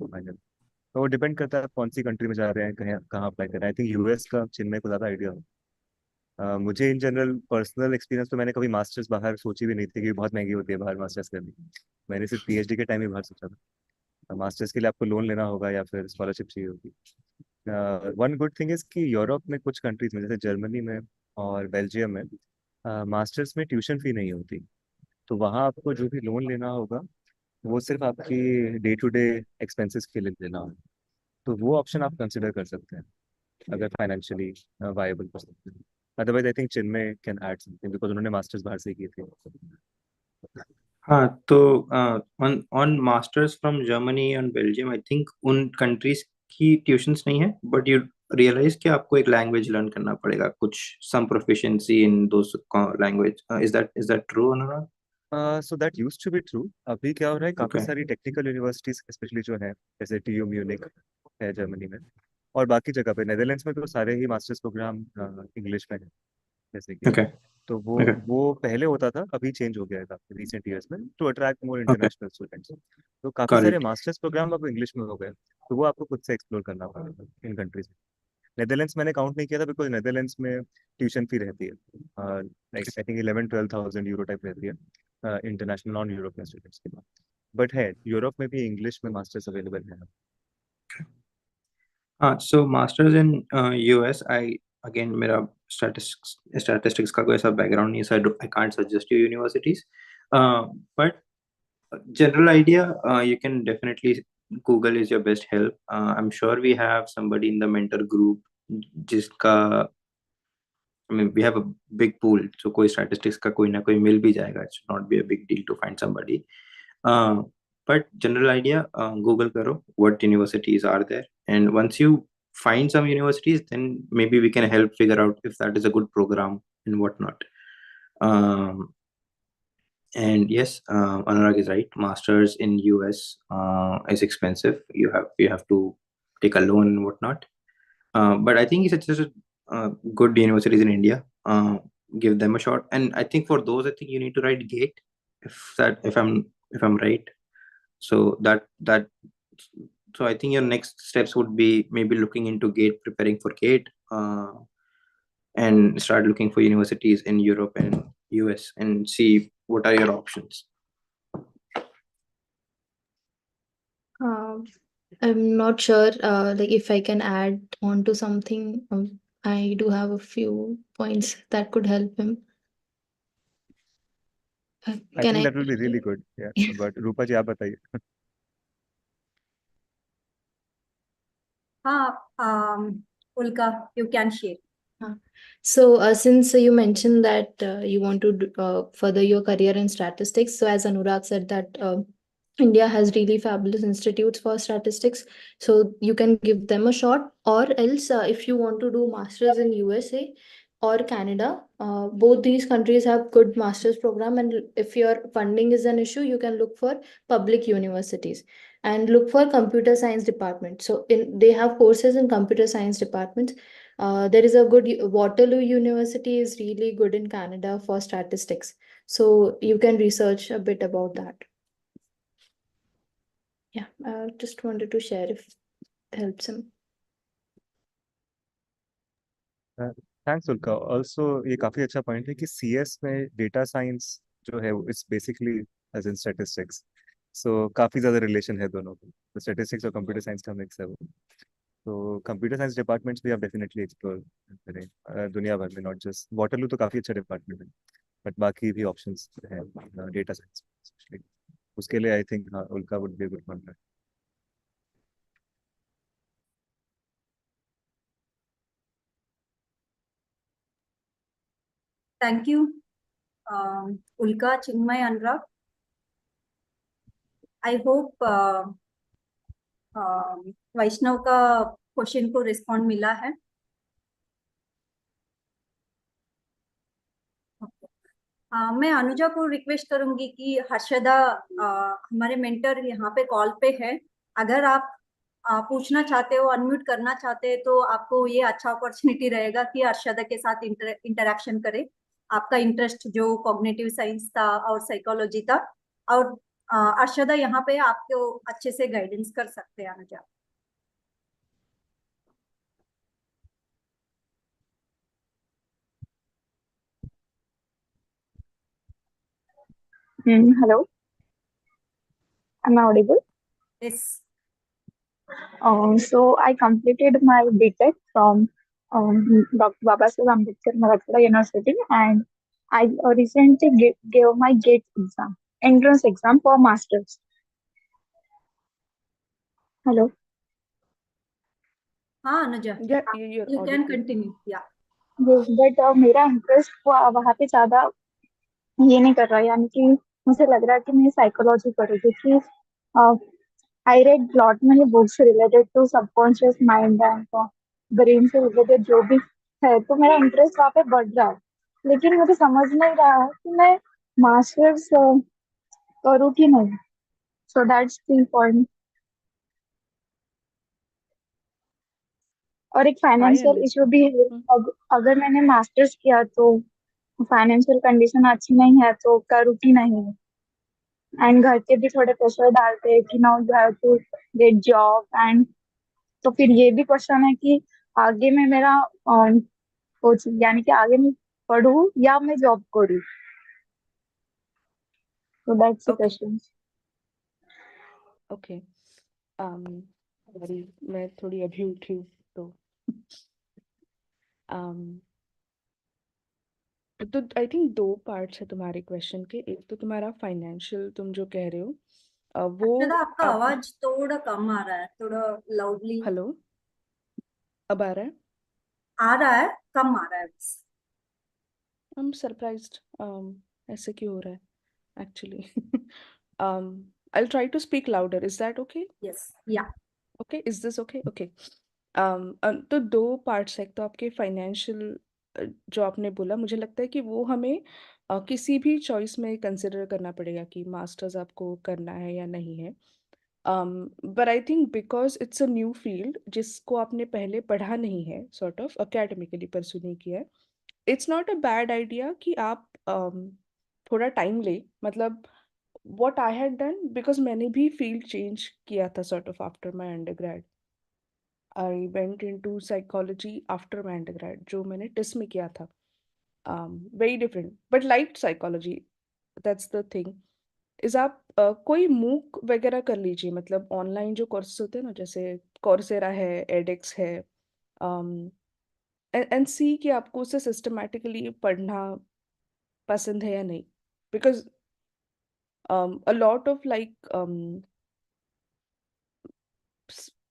मायने। तो वो डिपेंड करता है कौन सी कंट्री में जा रहे हैं, कहीं कहाँ अप्लाई कर रहे हैं। आई थिंक यूएस का चिन्मय को ज़्यादा आइडिया हो। मुझे इन जनरल पर्सनल एक्सपीरियंस तो मैंने कभी मास्टर्स बाहर सोची भी नहीं थी, कि बहुत महंगी होती है बाहर मास्टर्स करनी। मैंने सिर्फ पीएचडी के टाइम ही बाहर सोचा था। मास्टर्स के लिए आपको लोन लेना होगा या फिर स्कॉलरशिप चाहिए होगी। वन गुड थिंग इज कि यूरोप में कुछ कंट्रीज में जैसे जर्मनी में और बेल्जियम में मास्टर्स में ट्यूशन फी नहीं होती। तो वहाँ आपको जो भी लोन लेना होगा वो सिर्फ आपकी डे टू डे एक्सपेंसेस के लिए लेना होगा। तो वो ऑप्शन आप कंसिडर कर सकते हैं अगर फाइनेंशियली वायबल कर सकते हैं। Otherwise I think Chinmay can add something because उन्होंने मास्टर्स बाहर से किए थे। हाँ, तो on on masters from Germany and Belgium, I think उन कंट्रीज की ट्यूशंस नहीं है, बट यू रियलाइज कि आपको एक लैंग्वेज लर्न करना पड़ेगा, कुछ some proficiency in those language. Is that true, Anurag? So that used to be true. अभी क्या हो रहा है, काफी ओके। सारी टेक्निकल यूनिवर्सिटीज स्पेशली जो है, जैसे टीयू म्यूनिक है जर्मनी में, और बाकी जगह पे नेदरलैंड्स में तो सारे ही मास्टर्स प्रोग्राम इंग्लिश में है जैसे कि। ओके। तो वो ओके। वो पहले होता था, अभी चेंज हो गया है काफी रिसेंट ईयर्स में, to attract more okay. International students. तो काफी गॉट सारे इट। मास्टर्स प्रोग्राम अब इंग्लिश में हो गए, तो वो आपको खुद से एक्सप्लोर करना पड़ेगा इन कंट्रीज में। नेदरलैंड्स मैंने काउंट नहीं किया था बिकॉज नेदरलैंड्स में ट्यूशन फी रहती है, like I think 11-12,000 euro type रहती है इंटरनेशनल नॉन यूरोपियन स्टूडेंट्स के बाद। बट है यूरोप में भी इंग्लिश में मास्टर्स अवेलेबल है। हाँ, so masters in US, I again मेरा स्टैटिस्टिक्स का कोई ऐसा बैकग्राउंड नहीं है, so I can't suggest you universities, but general idea, you can definitely Google is your best help. I'm sure we have somebody in the mentor group जिसका, I mean, we have a big pool, so कोई statistics का कोई ना कोई मिल भी जाएगा. It should not be a big deal to find somebody. uh, but general idea, Google करो what universities are there, and once you find some universities, then maybe we can help figure out if that is a good program and whatnot. um, And yes, Anurag is right. Masters in US is expensive. You have to take a loan and whatnot. But I think it's just good universities in India. Give them a shot. And I think for those, I think you need to write GATE, if I'm right. So that so I think your next steps would be maybe looking into GATE, preparing for GATE, and start looking for universities in Europe and US and see what are your options. Uh, I'm not sure, like if I can add on to something. I do have a few points that could help him. I Can think I? That will be really good, but Rupa ji आप बताइए। हाँ, उल्का, you can share. So, since you mentioned that you want to further your career in statistics, so as Anurag said that India has really fabulous institutes for statistics, so you can give them a shot. Or else, if you want to do masters in USA or Canada, both these countries have good masters program, and if your funding is an issue, you can look for public universities. and look for computer science department. So they have courses in computer science departments. There is a good Waterloo University is really good in Canada for statistics. So you can research a bit about that. Yeah, I just wanted to share if it helps him. Thanks उल्का ऑल्सो ये काफी अच्छा पॉइंट है कि सीएस में डेटा साइंस जो है it's basically as in statistics, so काफी ज्यादा रिलेशन है दोनों को, तो स्टैटिस्टिक्स और कंप्यूटर साइंस का मिक्स है वो। तो कंप्यूटर साइंस डिपार्टमेंट्स भी आप डेफिनेटली एक्सप्लोर करें दुनिया भर में, नॉट जस्ट वाटरलू तो काफी अच्छा डिपार्टमेंट है, बट बाकी भी ऑप्शंस हैं डेटा साइंस स्पेशली, उसके लिए आई थिंक हाँ उल्का would be good contact. Thank you, Ulka, Chinmay, Anurag. I hope वैष्णव का क्वेश्चन को रिस्पॉन्ड मिला है। मैं अनुजा को रिक्वेस्ट करूंगी कि हर्षदा हमारे मेंटर यहाँ पे कॉल पे है, अगर आप पूछना चाहते हो, अनम्यूट करना चाहते हैं, तो आपको ये अच्छा अपॉर्चुनिटी रहेगा कि हर्षदा के साथ इंटरेक्शन करें। आपका इंटरेस्ट जो कॉग्निटिव साइंस था और साइकोलॉजी था, और हर्षदा यहाँ पे आपको अच्छे से गाइडेंस कर सकते हैं। Anuja, Hello, am I audible? yes. So I completed my BTech from Dr. Babasaheb Ambedkar Marathwada University, and I recently gave my GATE exam, entrance exam for masters. Hello. हाँ Anuja, Yeah, you can continue. Yeah. Yes, but मेरा इंटरेस्ट वहाँ पे ज्यादा ये नहीं कर रहा, यानी कि मुझे लग रहा है कि मैं साइकोलॉजी करूँ, क्योंकि I read lot many books related to subconscious mind and brain से रिलेटेड जो भी है, तो मेरा इंटरेस्ट वहाँ पे बढ़ रहा है, लेकिन मुझे समझ नहीं रहा है कि मैं मास्टर्स करूँ कि नहीं। So that's the point. और एक फाइनेंशियल इशू भी है, अगर मैंने मास्टर्स किया तो फाइनेंशियल कंडीशन अच्छी नहीं है, तो करूँ कि नहीं। एंड घर के भी थोड़े प्रेशर डालते हैं कि now you have to get job, and तो फिर ये भी क्वेश्चन है कि आगे में मेरा कोचिंग, यानी कि आगे मैं पढ़ूं या मैं जॉब करूं। So that's the question. Okay, sorry मैं थोड़ी अभी उठी हूँ तो तो आई थिंक दो पार्ट्स है तुम्हारे क्वेश्चन के। एक तो तुम्हारा फाइनेंशियल तुम जो कह रहे हो वो आपका आवाज थोड़ा कम आ रहा है, थोड़ा लाउडली। हेलो, अब आ रहा है? आ रहा है, कम आ रहा है बस। आई एम सरप्राइज्ड, ऐसे क्यों हो रहा है actually. I'll try to speak louder. Is that okay? Yes. Yeah. Okay, is this okay? Okay. तो दो पार्ट्स है। तो आपके फाइनेंशियल जो आपने बोला, मुझे लगता है कि वो हमें किसी भी चॉइस में कंसिडर करना पड़ेगा कि मास्टर्स आपको करना है या नहीं है। But I think because it's a new field जिसको आपने पहले पढ़ा नहीं है, सॉर्ट ऑफ अकेडमिकली परस्यू नहीं किया है, it's not a bad idea कि आप थोड़ा टाइम ले। मतलब what I had done, because मैंने भी फील्ड चेंज किया था sort of after my undergrad. I went into psychology after my undergrad, जो मैंने टिस में किया था। Very different, but liked psychology. That's the thing. is आप कोई मूक वगैरह कर लीजिए, मतलब ऑनलाइन जो कोर्सेज होते हैं ना, जैसे कॉर्सेरा है, एडेक्स है, एंड सी कि आपको उसे सिस्टमैटिकली पढ़ना पसंद है या नहीं। Because a lot of like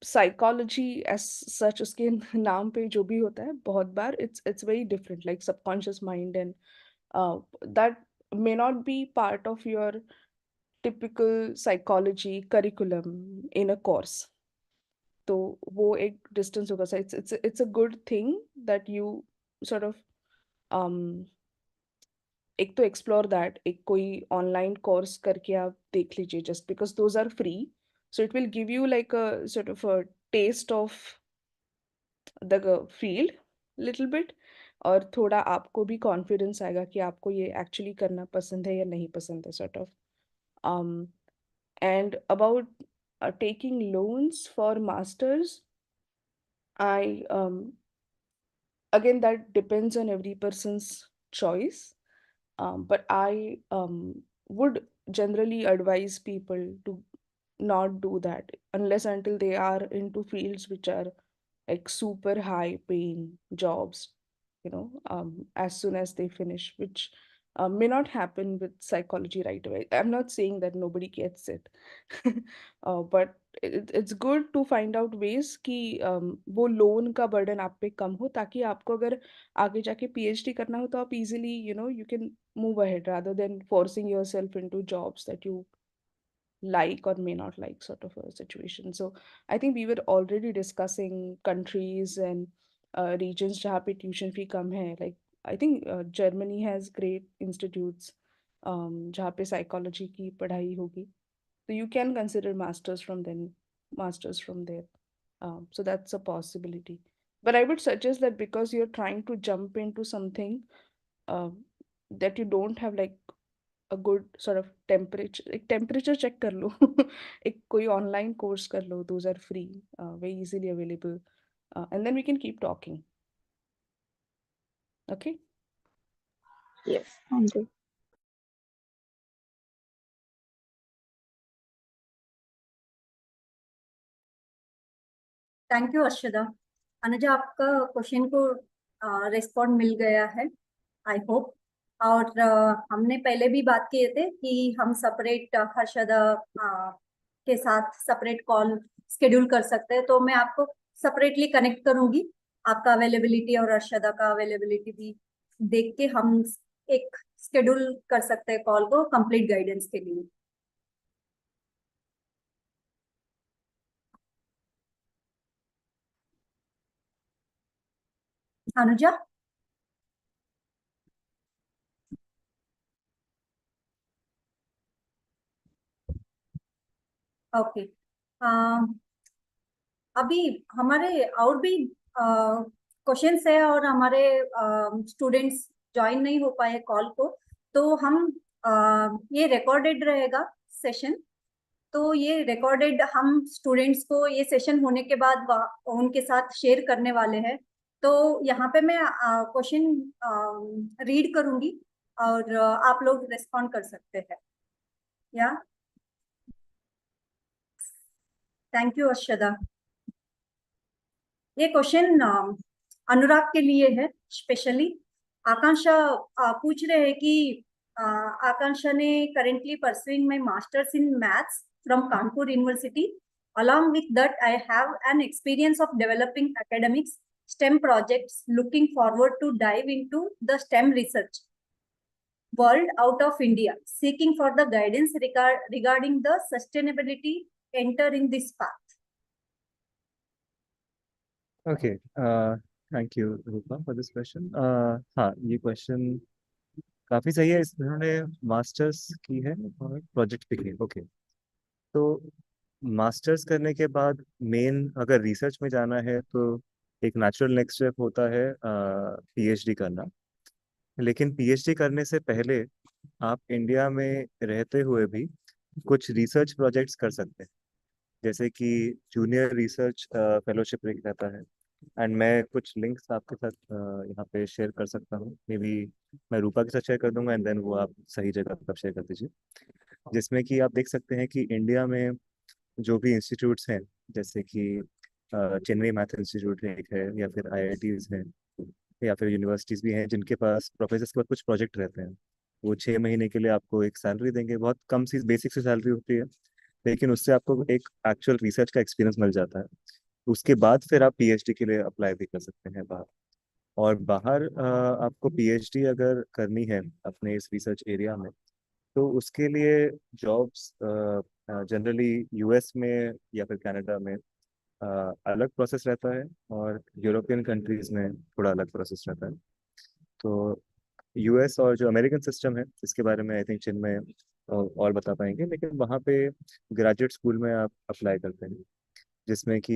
psychology as such, उसके नाम पे जो भी होता है, बहुत बार it's very different, like subconscious mind, and that may not be part of your typical psychology curriculum in a course. तो वो एक डिस्टेंस होगा। So it's a good thing that you sort of एक तो एक्सप्लोर दैट, एक कोई ऑनलाइन कोर्स करके आप देख लीजिए, just because those are free. So it will give you like a sort of a taste of the field little bit, और थोड़ा आपको भी कॉन्फिडेंस आएगा कि आपको ये एक्चुअली करना पसंद है या नहीं पसंद है sort of. And about taking loans for masters, I again, that depends on every person's choice. But I would generally advise people to not do that unless until they are into fields which are like super high paying jobs, as soon as they finish, which may not happen with psychology right away. I'm not saying that nobody gets it, but it's good to find out ways कि वो लोन का बर्डन आप पे कम हो, ताकि आपको अगर आगे जाके पीएचडी करना हो तो आप easily you can move ahead rather than forcing yourself into jobs that you like or may not like, sort of a situation. So I think we were already discussing countries and regions जहाँ पे tuition fee कम है. Like I think Germany has great institutes जहाँ पे psychology की पढ़ाई होगी. So you can consider masters from there. So that's a possibility. But I would suggest that because you're trying to jump into something that you don't have like a good sort of temperature, एक temperature check कर लो. एक कोई online course कर लो. Those are free, very easily available, and then we can keep talking. Okay. Yes, thank you. Thank you Arshada. Anuja, आपका क्वेश्चन को रिस्पॉन्ड मिल गया है, आई होप. और हमने पहले भी बात किए थे कि हम सेपरेट हर्षदा के साथ सेपरेट कॉल स्केड्यूल कर सकते हैं, तो मैं आपको सेपरेटली कनेक्ट करूंगी. आपका अवेलेबिलिटी और अर्शदा का अवेलेबिलिटी भी देख के हम एक स्केड्यूल कर सकते हैं कॉल को कंप्लीट गाइडेंस के लिए. अनुजा. ओके. अभी हमारे और भी क्वेश्चंस है और हमारे स्टूडेंट्स ज्वाइन नहीं हो पाए कॉल को, तो हम ये रिकॉर्डेड रहेगा सेशन. तो ये रिकॉर्डेड हम स्टूडेंट्स को ये सेशन होने के बाद उनके साथ शेयर करने वाले हैं. तो यहाँ पे मैं क्वेश्चन रीड करूंगी और आप लोग रिस्पॉन्ड कर सकते हैं. या थैंक यू अर्शदा. ये क्वेश्चन अनुराग के लिए है स्पेशली. आकांक्षा पूछ रहे हैं कि आकांक्षा ने currently pursuing my masters in maths from Kanpur university. Along with that, I have an experience of developing academics STEM projects, looking forward to dive into the STEM research world out of India, seeking for the guidance regarding the sustainability enter in this path. Okay, thank you Rupa for this question. हाँ, ये क्वेश्चन काफ़ी सही है. इन्होंने मास्टर्स की है और प्रोजेक्ट भी की है. ओके, तो मास्टर्स करने के बाद मेन अगर रिसर्च में जाना है तो एक नेचुरल नेक्स्ट स्टेप होता है पीएचडी करना. लेकिन पीएचडी करने से पहले आप इंडिया में रहते हुए भी कुछ रिसर्च प्रोजेक्ट्स कर सकते हैं, जैसे कि जूनियर रिसर्च फेलोशिप रहता है. एंड मैं कुछ लिंक्स आपके साथ यहाँ पे शेयर कर सकता हूँ. मे बी मैं रूपा के साथ शेयर कर दूंगा एंड देन वो आप सही जगह पर शेयर कर दीजिए, जिसमें कि आप देख सकते हैं कि इंडिया में जो भी इंस्टीट्यूट्स हैं, जैसे कि चेन्नई मैथ इंस्टीट्यूट एक है, या फिर आईआईटीज हैं, या फिर यूनिवर्सिटीज़ भी हैं जिनके पास प्रोफेसर्स के पास कुछ प्रोजेक्ट रहते हैं. वो 6 महीने के लिए आपको एक सैलरी देंगे. बहुत कम सी बेसिक सी सैलरी होती है, लेकिन उससे आपको एक एक्चुअल रिसर्च का एक्सपीरियंस मिल जाता है. उसके बाद फिर आप पीएचडी के लिए अप्लाई भी कर सकते हैं बाहर. और बाहर आपको पीएचडी अगर करनी है अपने इस रिसर्च एरिया में, तो उसके लिए जॉब्स जनरली यूएस में या फिर कनाडा में अलग प्रोसेस रहता है, और यूरोपियन कंट्रीज में थोड़ा अलग प्रोसेस रहता है. तो यूएस और जो अमेरिकन सिस्टम है, इसके बारे में आई थिंक चिन्मय और बता पाएंगे, लेकिन वहाँ पे ग्रेजुएट स्कूल में आप अप्लाई करते हैं, जिसमें कि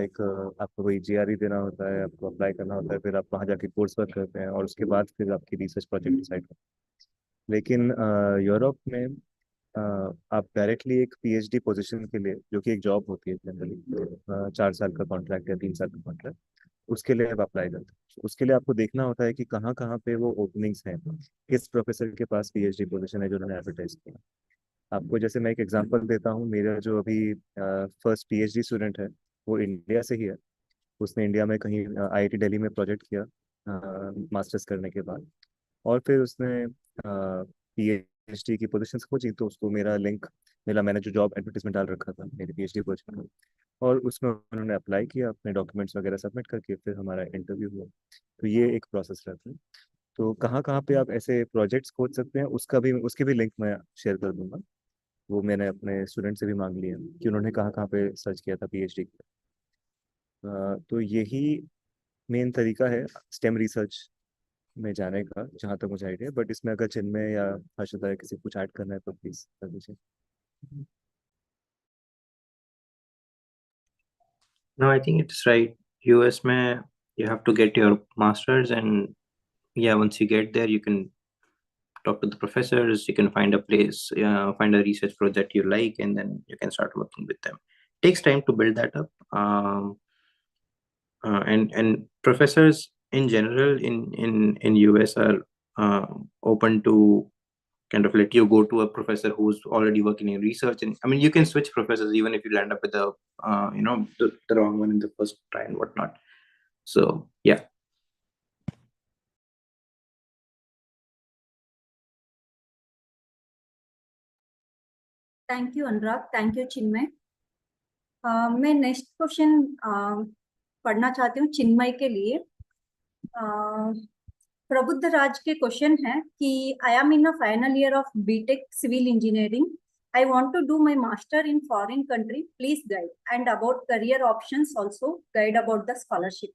एक आपको वही जीआरई देना होता है, आपको अप्लाई करना होता है, फिर आप वहाँ जाके कोर्स वर्क करते हैं और उसके बाद फिर आपकी रिसर्च प्रोजेक्ट डिसाइड करते हैं। लेकिन यूरोप में आप डायरेक्टली एक पीएचडी पोजीशन के लिए, जो कि एक जॉब होती है जनरली, 4 साल का कॉन्ट्रैक्ट या 3 साल का कॉन्ट्रैक्ट, उसके लिए आप अप्लाई करते हैं। उसके लिए आपको देखना होता है कि कहाँ कहाँ पे वो ओपनिंग्स हैं, किस प्रोफेसर के पास पीएचडी पोजीशन है जो उन्होंने एडवर्टाइज किया। आपको जैसे मैं एक एग्जांपल देता हूँ, मेरा जो अभी फर्स्ट पीएचडी स्टूडेंट है, वो इंडिया से ही है। उसने इंडिया में कहीं आईआईटी दिल्ली में प्रोजेक्ट किया मास्टर्स करने के बाद, और फिर उसने पीएचडी की पोजीशंस खोजी, तो उसको मेरा लिंक मिला। मैंने जो जॉब एडवर्टीजमेंट डाल रखा था मेरी पीएचडी पोजीशन में, और उसमें उन्होंने अप्लाई किया, अपने डॉक्यूमेंट्स वगैरह सबमिट करके फिर हमारा इंटरव्यू हुआ। तो ये एक प्रोसेस रहता है। तो कहाँ कहाँ पे आप ऐसे प्रोजेक्ट्स खोज सकते हैं, उसकी भी लिंक मैं शेयर कर दूंगा। वो मैंने अपने स्टूडेंट से भी मांग लिया कि उन्होंने कहाँ कहाँ पे सर्च किया था पीएचडी। तो यही मेन तरीका है स्टेम रिसर्च में जाने का, जहाँ तक मुझे आइडिया। बट इसमें अगर चिन्मय या हर्षदा या किसी को कुछ ऐड करना है तो प्लीज कर दीजिए। No, I think it's right. US में you have to get your masters, and yeah, once you get there, you can talk to the professors. You can find a place, find a research project you like, and then you can start working with them. Takes time to build that up. And professors in general in US are open to kind of let you go to a professor who's already working in research. And I mean, you can switch professors even if you land up with the wrong one in the first try and whatnot. So yeah. Thank you Anurag, thank you Chinmay. मैं नेक्स्ट क्वेश्चन पढ़ना चाहती हूँ चिन्मय के लिए। प्रबुद्ध राज के क्वेश्चन है कि I am in a final year of BTech civil engineering. I want to do my master in foreign country, please guide and about career options also guide about the scholarship.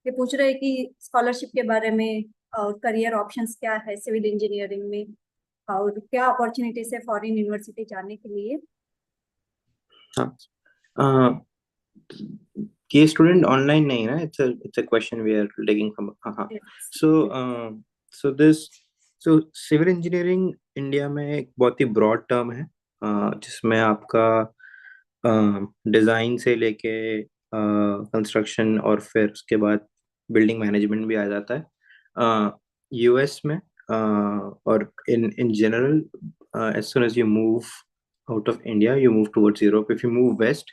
ये पूछ रहे हैं कि स्कॉलरशिप के बारे में और करियर ऑप्शंस क्या है सिविल इंजीनियरिंग में, और क्या अपॉर्चुनिटीज है फॉरेन यूनिवर्सिटी जाने के लिए। हाँ, ये स्टूडेंट ऑनलाइन नहीं है ना, it's a question we are taking from. हाँ, so this so civil engineering India में एक बहुत ही ब्रॉड टर्म है, जिसमें आपका डिजाइन से लेके कंस्ट्रक्शन और फिर उसके बाद बिल्डिंग मैनेजमेंट भी आ जाता है यूएस में। और in general, as soon as you move out of India, you move towards Europe, if you move west,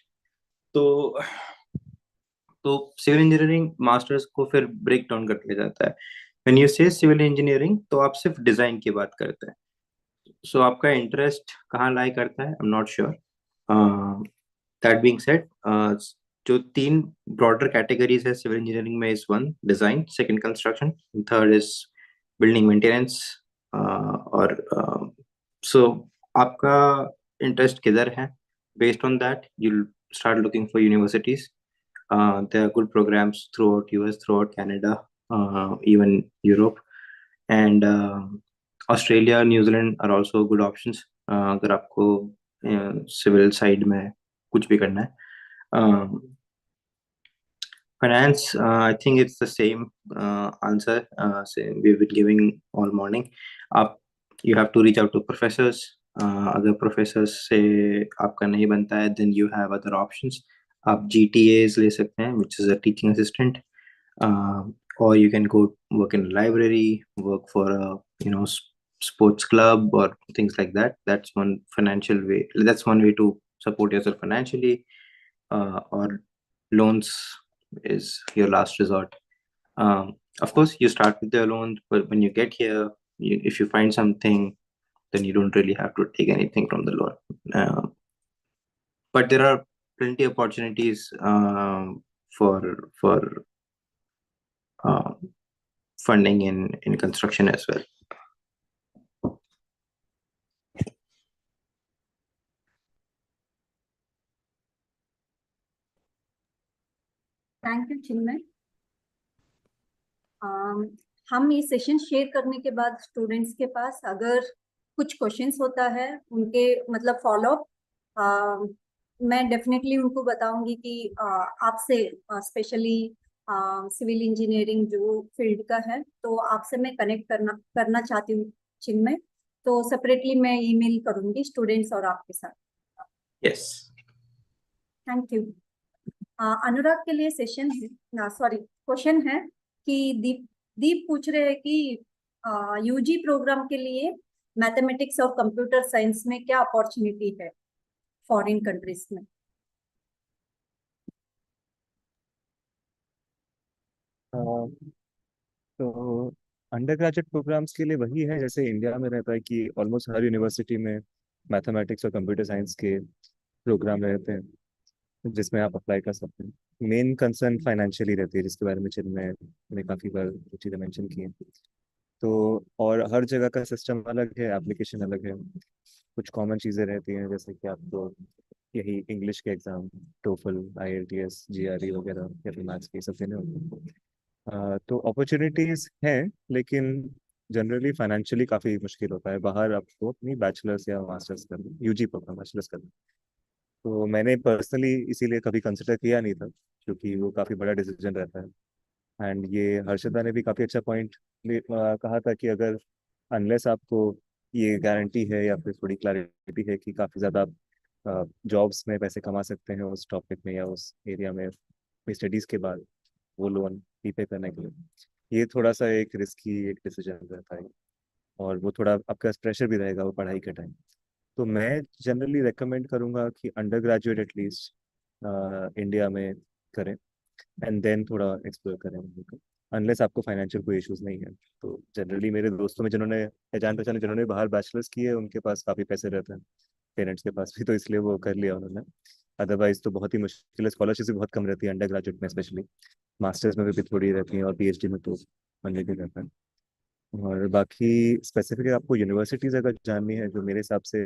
तो सिविल इंजीनियरिंग मास्टर्स को फिर ब्रेक डाउन कर दिया जाता है। When you say civil engineering, तो आप सिर्फ डिजाइन की बात करते हैं। सो आपका इंटरेस्ट कहाँ लाई करता है, I am not sure. That being said, जो 3 ब्रॉडर कैटेगरीज है सिविल इंजीनियरिंग में, is 1 design, second construction, third is building maintenance. और सो आपका इंटरेस्ट किधर है, based on that you start looking for universities. There are good programs throughout US, throughout Canada, even Europe, and Australia, New Zealand are also good options. अगर आपको सिविल साइड में कुछ भी करना है. Finance, I think it's the same answer same we've been giving all morning. You have to reach out to professors. अगर professors से आपका नहीं बनता है, then you have other options. आप GTAs ले सकते हैं, which is a teaching assistant, or you can go work in a library, work for a sports club or things like that. That's one way to support yourself financially. Or loans is your last resort. Of course, you start with your loan, but when you get here, if you find something, then you don't really have to take anything from the loan. But there are plenty of opportunities for funding in construction as well. Thank you Chinmay. हम ये सेशन शेयर करने के बाद स्टूडेंट्स के पास अगर कुछ क्वेश्चंस होता है उनके मतलब फॉलोअप, मैं डेफिनेटली उनको बताऊंगी कि आपसे स्पेशली सिविल इंजीनियरिंग जो फील्ड का है, तो आपसे मैं कनेक्ट करना चाहती हूँ चिन्मय। तो सेपरेटली मैं ईमेल करूंगी स्टूडेंट्स और आपके साथ। यस। Thank you. अनुराग के लिए सेशन है, सॉरी क्वेश्चन है कि दीप पूछ रहे हैं कि यूजी प्रोग्राम के लिए मैथमेटिक्स और कंप्यूटर साइंस में क्या अपॉर्चुनिटी है फॉरेन कंट्रीज में। तो अंडर ग्रेजुएट प्रोग्राम्स के लिए वही है जैसे इंडिया में रहता है कि ऑलमोस्ट हर यूनिवर्सिटी में मैथमेटिक्स और कंप्यूटर साइंस के प्रोग्राम रहते हैं जिसमें आप अप्लाई कर सकते हैं। मेन कंसर्न फाइनेंशियली रहती है जिसके बारे में चिन्मय ने काफ़ी बार चीज़ें मेंशन की हैं। तो और हर जगह का सिस्टम अलग है, एप्लीकेशन अलग है। कुछ कॉमन चीज़ें रहती हैं जैसे कि आपको यही इंग्लिश के एग्ज़ाम, टोफल, आईएलटीएस, जीआरई वगैरह या फिर मैथ्स के सब देने होते हैं। तो अपॉर्चुनिटीज हैं लेकिन जनरली फाइनेंशियली काफ़ी मुश्किल होता है बाहर आपको अपनी बैचलर्स या मास्टर्स करना, यूजी प्रोग्राम बैचलर्स करना। तो मैंने पर्सनली इसीलिए कभी कंसिडर किया नहीं था क्योंकि वो काफ़ी बड़ा डिसीजन रहता है। एंड ये हर्षदा ने भी काफ़ी अच्छा पॉइंट कहा था कि अगर अनलेस आपको ये गारंटी है या फिर थोड़ी क्लैरिटी है कि काफ़ी ज़्यादा आप जॉब्स में पैसे कमा सकते हैं उस टॉपिक में या उस एरिया में स्टडीज़ के बाद वो लोन रीपे करने के लिए, ये थोड़ा सा एक रिस्की एक डिसीजन रहता है और वो थोड़ा आपका प्रेशर भी रहेगा वो पढ़ाई के टाइम। तो मैं जनरली रेकमेंड करूँगा कि अंडर ग्रेजुएट एटलीस्ट इंडिया में करें एंड देन थोड़ा एक्सप्लोर करें अनलेस आपको फाइनेंशियल कोई इश्यूज नहीं है। तो जनरली मेरे दोस्तों में जिन्होंने जान पहचान जिन्होंने बाहर बैचलर्स किए उनके पास काफ़ी पैसे रहते हैं, पेरेंट्स के पास भी, तो इसलिए वो कर लिया उन्होंने। अदरवाइज तो बहुत ही मुश्किल है, स्कॉलरशिप भी बहुत कम रहती है अंडर ग्रेजुएट में स्पेशली, मास्टर्स में भी थोड़ी रहती है और पीएचडी में तो अनलिमिटेड रहता है। और बाकी स्पेसिफिक आपको यूनिवर्सिटीज़ अगर जाननी है जो मेरे हिसाब से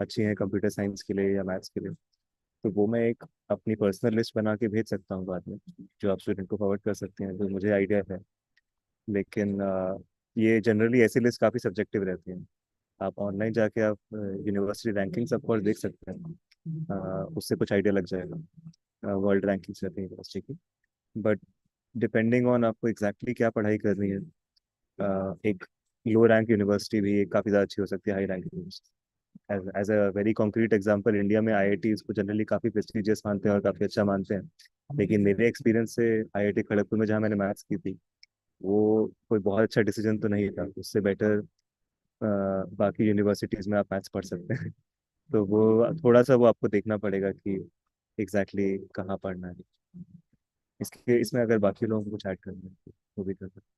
अच्छी हैं कंप्यूटर साइंस के लिए या मैथ्स के लिए, तो वो मैं एक अपनी पर्सनल लिस्ट बना के भेज सकता हूँ बाद में, जो आप स्टूडेंट को फॉरवर्ड कर सकते हैं, जो मुझे आइडिया है। लेकिन ये जनरली ऐसी लिस्ट काफ़ी सब्जेक्टिव रहती हैं। आप ऑनलाइन जाके आप यूनिवर्सिटी रैंकिंग सब और देख सकते हैं, उससे कुछ आइडिया लग जाएगा। वर्ल्ड रैंकिंग्स रहती है यूनिवर्सिटी की, बट डिपेंडिंग ऑन आपको एग्जैक्टली क्या पढ़ाई करनी है, एक लो रैंक यूनिवर्सिटी भी काफ़ी ज़्यादा अच्छी हो सकती है high rank university. As a very concrete example, India में आईआईटी इसको जनरली काफ़ी प्रेस्टिजियस मानते हैं और काफ़ी अच्छा मानते हैं, लेकिन मेरे एक्सपीरियंस से आईआईटी खड़गपुर में जहाँ मैंने मैथ्स की थी वो कोई बहुत अच्छा डिसीजन तो नहीं था। उससे बेटर बाकी यूनिवर्सिटीज़ में आप मैथ्स पढ़ सकते हैं। तो वो थोड़ा सा वो आपको देखना पड़ेगा कि एग्जैक्टली कहाँ पढ़ना है। इसके इसमें अगर बाकी लोगों को कुछ ऐड करना है तो वो भी कर सकते हैं।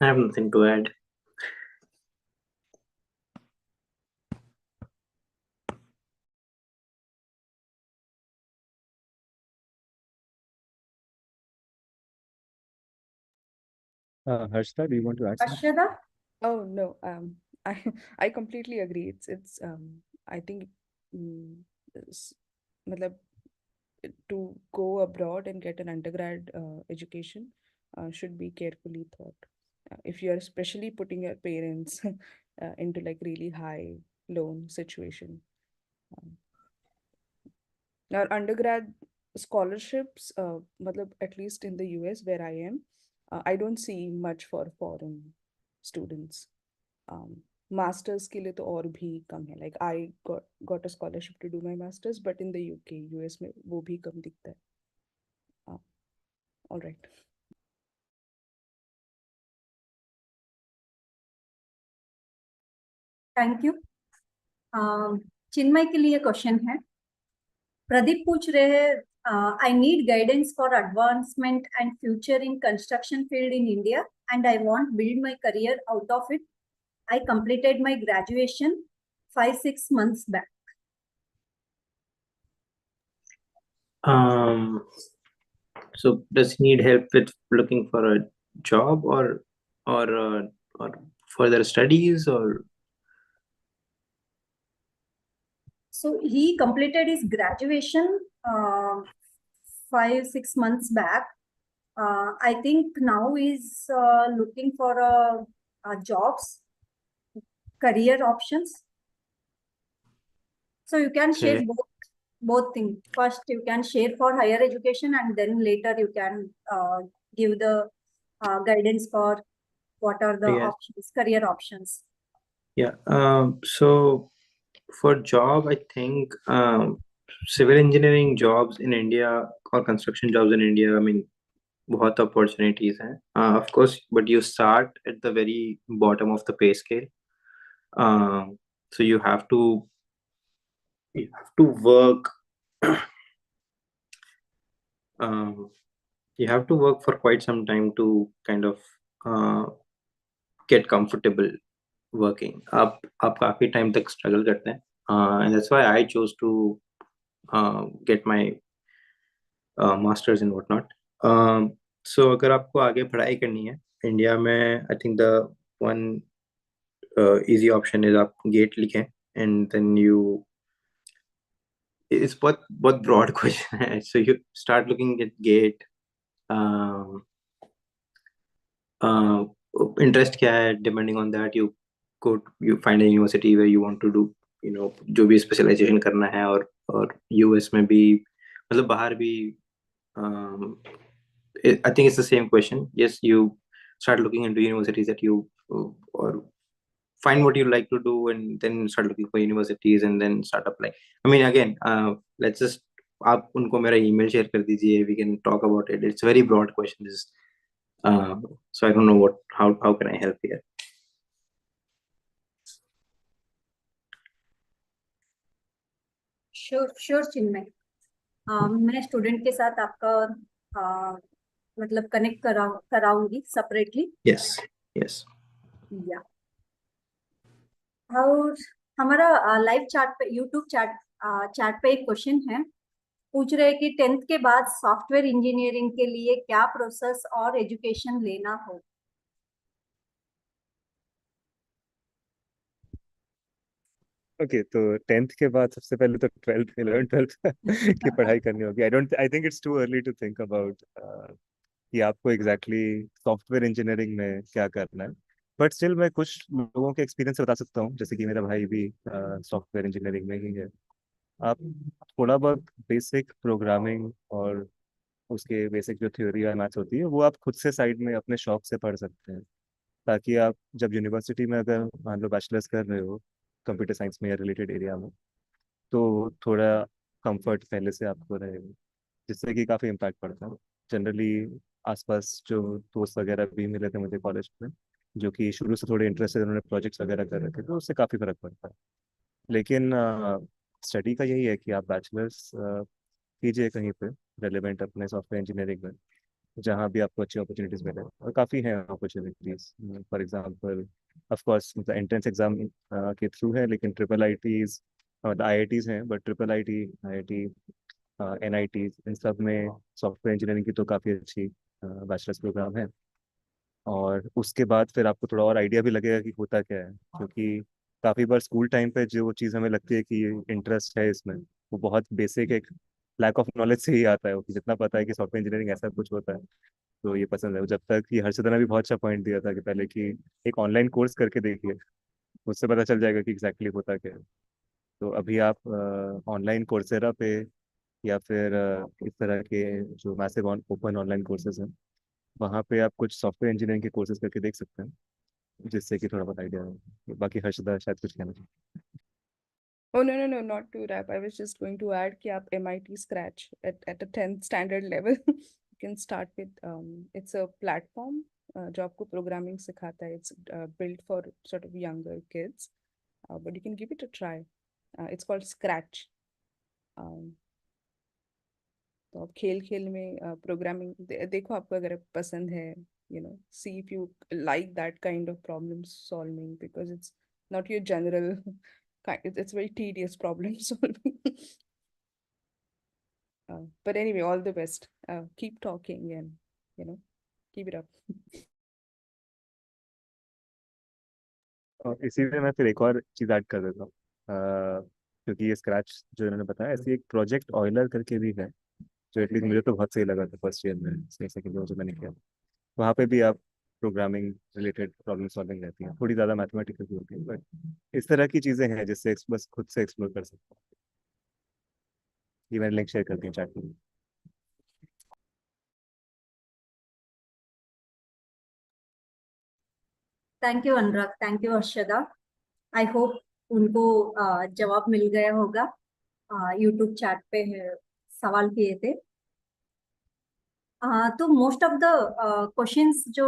I have nothing to add. Harshita, do you want to add something? Harshada? Oh no, I I completely agree. It's I think s- matlab, to go abroad and get an undergrad education should be carefully thought. If you are especially putting your parents into like really high loan situation. Um, Now, undergrad scholarships, matlab, at least in the US where I am, I don't see much for foreign students. Masters के लिए तो और भी कम है. Like I got a scholarship to do my masters, but in the UK, US में वो भी कम दिखता है. All right. Thank you. Chinmay के लिए क्वेश्चन है। प्रदीप पूछ रहे हैं, I need guidance for advancement and future in construction field in India and I want build my career out of it. I completed my graduation 5-6 months back. So does he need help with looking for a job or further studies or? So he completed his graduation 5-6 months back, I think now is looking for jobs, career options. So you can share Okay. both things. First, you can share for higher education, and then later you can give the guidance for what are the Yes. options, career options. Yeah. So for job, I think civil engineering jobs in India or construction jobs in India, I mean, बहुत opportunities हैं. Of course, but you start at the very bottom of the pay scale. So you have to work. um, you have to work for quite some time to kind of uh, get comfortable working. आप काफी time तक struggle करते हैं. And that's why I chose to get my masters and whatnot. So अगर आपको आगे पढ़ाई करनी है इंडिया में, I think the one easy option is आप गेट लिखें and then you, it's बहुत बहुत broad question है. So you start looking at gate. uh, Interest क्या है, depending on that you find a university where you want to do, जो भी specialization करना है. और US में भी, मतलब बाहर भी, I think it's the same question. Yes, you start looking into universities that you or find what you like to do, and then start looking for universities and then start applying. I mean, again, let's just, आप उनको मेरा email share कर दीजिए. We can talk about it. It's a very broad question. So I don't know how can I help here. Sure Chinmay, मैं स्टूडेंट के साथ आपका मतलब कनेक्ट कराऊंगी सेपरेटली. Yes. या और हमारा लाइव चैट पे, यूट्यूब चैट पे एक क्वेश्चन है. पूछ रहे हैं कि 10th के बाद सॉफ्टवेयर इंजीनियरिंग के लिए क्या प्रोसेस और एजुकेशन लेना हो. ओके, तो 10th के बाद सबसे पहले तो 12th 11 12th की पढ़ाई करनी होगी. I think it's too early to think about कि आपको एग्जैक्टली सॉफ्टवेयर इंजीनियरिंग में क्या करना है. बट स्टिल मैं कुछ लोगों के एक्सपीरियंस से बता सकता हूँ, जैसे कि मेरा भाई भी सॉफ्टवेयर इंजीनियरिंग में ही है. आप थोड़ा बहुत बेसिक प्रोग्रामिंग और उसके बेसिक जो थ्योरी और मैथ्स होती है वो आप खुद से साइड में अपने शौक से पढ़ सकते हैं, ताकि आप जब यूनिवर्सिटी में अगर मान लो बैचलर्स कर रहे हो कंप्यूटर साइंस में या रिलेटेड एरिया में, तो थोड़ा कंफर्ट पहले से आपको रहेगा, जिससे कि काफ़ी इम्पैक्ट पड़ता है. जनरली आसपास जो दोस्त वगैरह भी मिले थे मुझे कॉलेज में, जो कि शुरू से थोड़े इंटरेस्टेड, उन्होंने प्रोजेक्ट्स वगैरह कर रखे, तो उससे काफ़ी फर्क पड़ता है. लेकिन स्टडी का यही है कि आप बैचलर्स कीजिए कहीं पे रेलिवेंट अपने सॉफ्टवेयर इंजीनियरिंग में, जहाँ भी आपको अच्छी अपॉर्चुनिटीज मिले, और काफ़ी हैं opportunities. For example, of course मतलब एंट्रेंस एग्जाम के थ्रू है, लेकिन ट्रिपल आई टीज, मतलब आई आई टीज हैं, but triple I T N I Ts, इन सब में सॉफ्टवेयर इंजीनियरिंग की तो काफ़ी अच्छी बैचलर्स प्रोग्राम है. और उसके बाद फिर आपको थोड़ा और आइडिया भी लगेगा कि होता क्या है, क्योंकि काफ़ी बार स्कूल टाइम पे जो चीज़ हमें लगती है कि इंटरेस्ट है इसमें, वो बहुत बेसिक एक लैक ऑफ नॉलेज से ही आता है. वो कि जितना पता है कि सॉफ्टवेयर इंजीनियरिंग ऐसा कुछ होता है, तो ये पसंद है. जब तक कि हर्षदा ने भी बहुत अच्छा पॉइंट दिया था कि पहले कि एक ऑनलाइन कोर्स करके देखिए, उससे पता चल जाएगा कि एग्जैक्टली होता क्या है. तो अभी आप ऑनलाइन कोर्सेरा पे या फिर इस तरह के जो मैसिव ओपन ऑनलाइन कोर्सेज हैं, वहाँ पे आप कुछ सॉफ्टवेयर इंजीनियरिंग के कोर्सेज करके देख सकते हैं, जिससे कि थोड़ा बहुत आइडिया हो. बाकी हर्षदा शायद कुछ कहना चाहिए. Oh, no, not to wrap. I was just going to add कि आप MIT Scratch at a 10th standard level you can start with, it's a platform जो आपको programming सिखाता है. It's built for sort of younger kids, but you can give it a try. It's called Scratch. Um, तो आप खेल खेल में प्रोग्रामिंग देखो, आपको अगर पसंद है, see if you like that kind of problem solving, because it's not your general it's very tedious problem solving. But anyway, all the best. Keep talking and keep it up. और इसी में मैं फिर एक और चीज़ ऐड कर देता हूँ. क्योंकि ये स्क्रैच जो इन्होंने बताया, ऐसी एक प्रोजेक्ट ऑयलर करके भी है, जो एटलीस्ट मुझे तो बहुत सही लगा था फर्स्ट ईयर में, सेकंड ईयर जो मैंने किया। वहाँ पे भी आप प्रोग्रामिंग रिलेटेड प्रॉब्लम सॉल्विंग रहती है, थोड़ी ज़्यादा मैथमेटिकल भी होती है, बट इस तरह की चीज़ें हैं जिससे बस खुद से एक्सप्लोर कर सकते हैं। ये मैंने लिंक शेयर कर दी चैट में। Thank you Anurag, thank you Arshada. I hope उनको जवाब मिल गया होगा। यूट्यूब चैट पे सवाल किए थे। तो मोस्ट ऑफ द क्वेश्चंस जो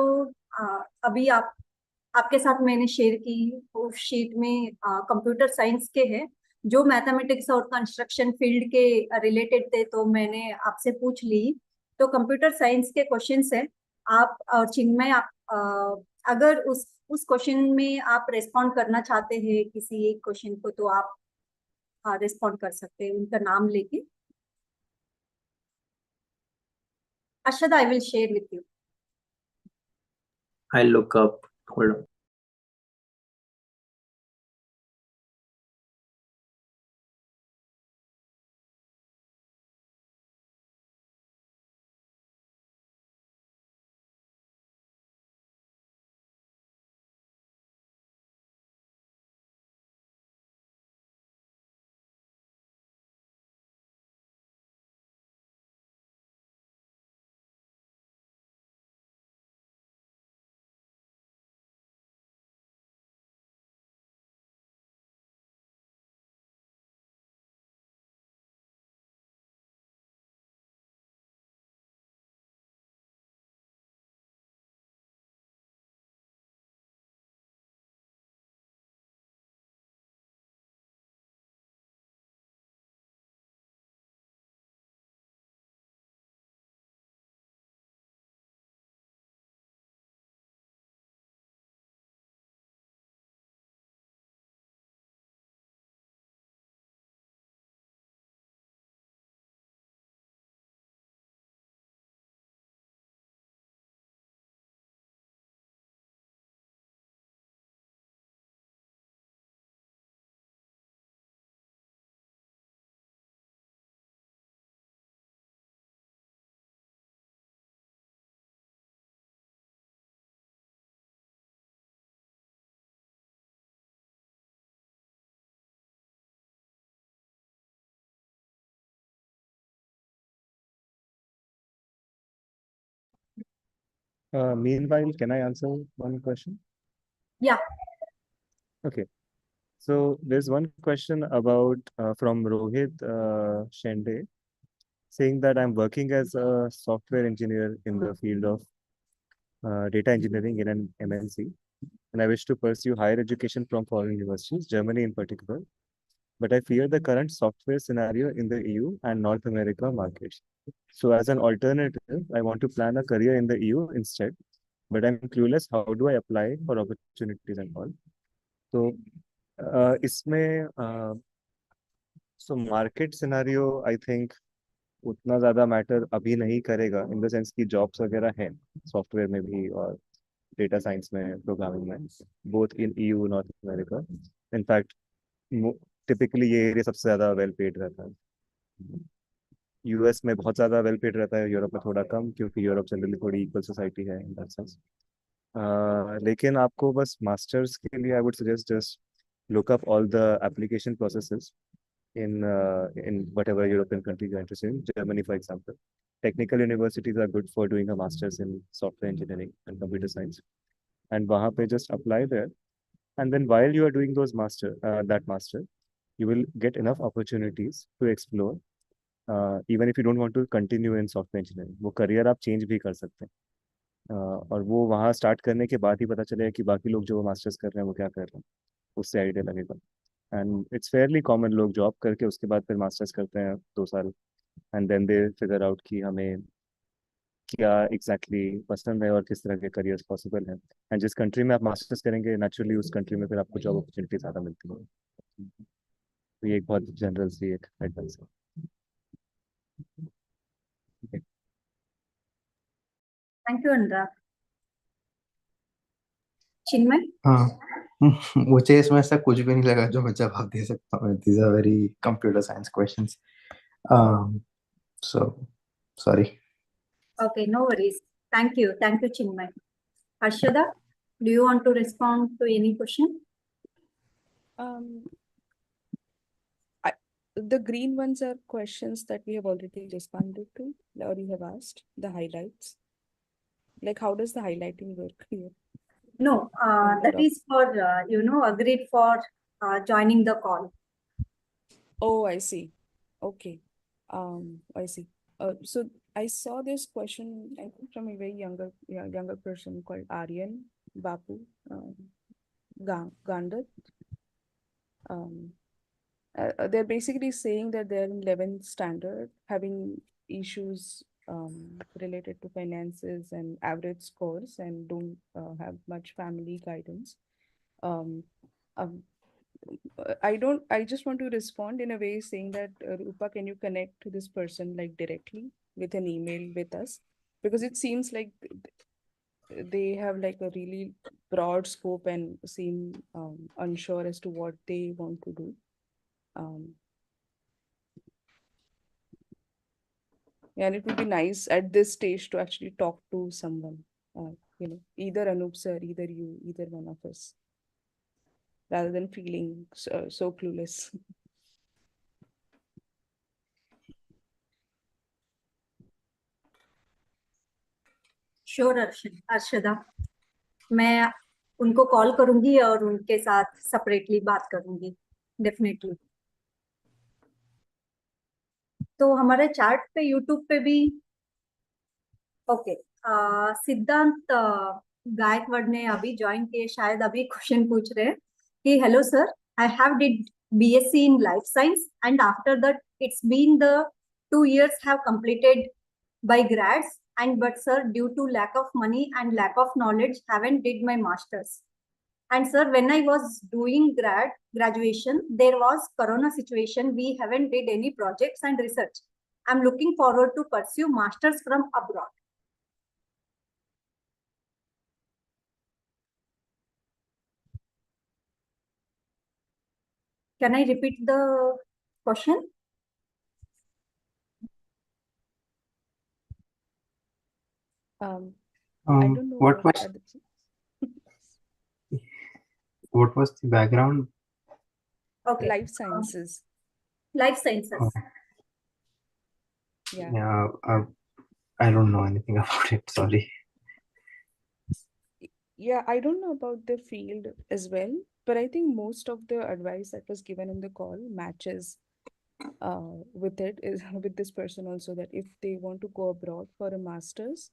अभी आपके साथ मैंने शेयर की उस शीट में कंप्यूटर साइंस के हैं, जो मैथमेटिक्स और कंस्ट्रक्शन फील्ड के रिलेटेड थे, तो मैंने आपसे पूछ ली। तो कंप्यूटर साइंस के क्वेश्चंस है। आप और चिन्मय, आप अगर उस क्वेश्चन में आप रेस्पॉन्ड करना चाहते हैं किसी एक क्वेश्चन को, तो आप रेस्पॉन्ड कर सकते हैं उनका नाम लेके। Ashada, I will share with you. I'll look up. Hold on. Meanwhile, can I answer one question? Yeah. Okay. So there's one question about from Rohit Shende, saying that I'm working as a software engineer in the field of data engineering in an MNC, and I wish to pursue higher education from foreign universities, Germany in particular. But I fear the current software scenario in the EU and North America markets. So as an alternative, I want to plan a career in the EU instead, but I'm clueless how do I apply for opportunities and all. So इसमें so market scenario I think उतना ज़्यादा मैटर अभी नहीं करेगा, इन द सेंस की जॉब्स वगैरह हैं सॉफ्टवेयर में भी और डेटा साइंस में, प्रोग्रामिंग में, both in EU north America. In fact typically ये एरिया सबसे ज़्यादा वेल पेड रहता है। यूएस में बहुत ज़्यादा वेल पेड रहता है, यूरोप में थोड़ा कम, क्योंकि यूरोप जनरली थोड़ी इक्वल सोसाइटी है इन दैट सेंस। लेकिन आपको बस मास्टर्स के लिए I would suggest just look up all the application processes in whatever European country you're interested in. Germany, for example, technical universities are good for doing a master's in software engineering and computer science, and वहाँ पे just apply there, and then while you are doing that master, you will get enough opportunities to explore. Even if you don't want to continue in software engineering, वो career आप change भी कर सकते हैं। और वो वहाँ स्टार्ट करने के बाद ही पता चलेगा कि बाकी लोग जो मास्टर्स कर रहे हैं वो क्या कर रहे हैं, उससे आइडिया लगेगा। एंड इट्स फेयरली कॉमन, लोग जॉब करके उसके बाद फिर मास्टर्स करते हैं 2 साल, and then they figure out कि हमें क्या पसंद है और किस तरह के करियर्स पॉसिबल हैं। एंड जिस कंट्री में आप मास्टर्स करेंगे, नेचुरली उस कंट्री में फिर आपको जॉब अपॉर्चुनिटी ज़्यादा मिलती है। तो ये एक बहुत जनरल सी एक एडवाइस है। थैंक यू अनुराग। चिन्मय? हाँ मुझे इसमें ऐसा कुछ भी नहीं लगा जो मैं जवाब दे सकता हूँ। These are very computer science questions. So Sorry. Okay, no worries. Thank you, Chinmay. Harshada, do you want to respond to any question? The green ones are questions that we have already responded to, or you have asked, the highlights. Like, how does the highlighting work here? No, that is for, agreed for joining the call. Oh, I see. Okay. I see. So I saw this question, I think, from a very younger person called Aryan Bapu Gandat. They're basically saying that they're in 11th standard, having issues related to finances and average scores, and don't have much family guidance. Um, I just want to respond in a way saying that, Rupa, can you connect to this person like directly with an email with us? Because it seems like they have like a really broad scope and seem unsure as to what they want to do. And it would be nice at this stage to actually talk to someone, either Anup sir, either you, either one of us, rather than feeling so clueless. Sure Arshada, मैं उनको कॉल करूंगी और उनके साथ सेपरेटली बात करूंगी, डेफिनेटली। तो हमारे चैट पे, यूट्यूब पे भी ओके, सिद्धांत गायकवाड़ ने अभी ज्वाइन किए, शायद अभी क्वेश्चन पूछ रहे हैं कि hello sir, I have did BSc in life science and after that it's been the 2 years have completed by grads, and but sir, due to lack of money and lack of knowledge, haven't did my masters. And sir, when I was doing graduation, there was corona situation, we haven't did any projects and research. I'm looking forward to pursue masters from abroad. Can I repeat the question? I don't know what was the background? Okay. Life sciences. Life sciences. Yeah. I don't know anything about it. Sorry. Yeah, I don't know about the field as well, but I think most of the advice that was given in the call matches with it, is with this person also, that if they want to go abroad for a master's,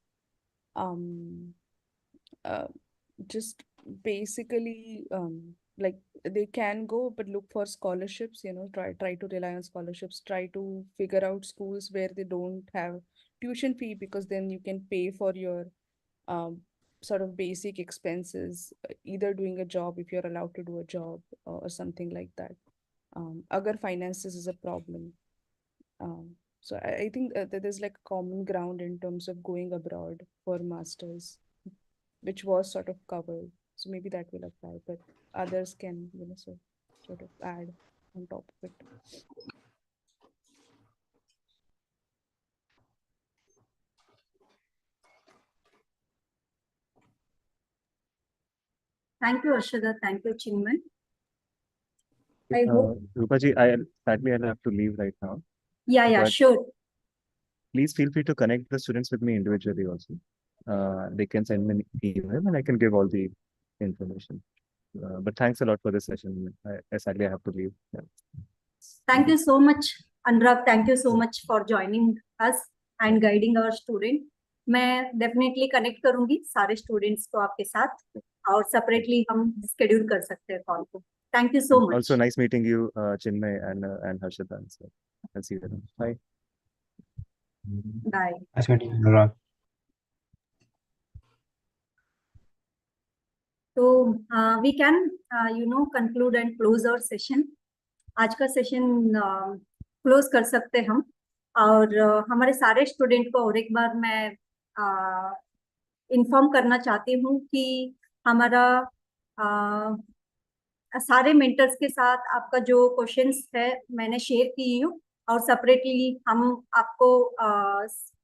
just basically like they can go, but look for scholarships, try to rely on scholarships, try to figure out schools where they don't have tuition fee, because then you can pay for your sort of basic expenses, either doing a job if you're allowed to do a job, or something like that. Agar finances is a problem. So I think that there's like common ground in terms of going abroad for masters, which was sort of covered. So maybe that will apply, but others can, sort of add on top of it. Thank you, Arshada. Thank you, Chinmay. Rupa ji, sadly I'll have to leave right now. Yeah, sure. Please feel free to connect the students with me individually also. They can send me an email and I can give all the information. But thanks a lot for this session. Sadly I have to leave. Yeah. Thank you so much, Anurag. Thank you so much for joining us and guiding our student. मैं definitely connect करूंगी सारे students को आपके साथ, और separately हम schedule कर सकते हैं call को. Thank you so much. Also nice meeting you, Chinmay and Harshada. So I'll see you then. Bye. Bye. Nice meeting you, Anurag. So we can conclude and close our session. आज का सेशन क्लोज कर सकते हम, और हमारे सारे स्टूडेंट को और एक बार मैं इन्फॉर्म करना चाहती हूँ कि हमारा सारे मेंटर्स के साथ आपका जो क्वेश्चंस है मैंने शेयर की हूँ, और सेपरेटली हम आपको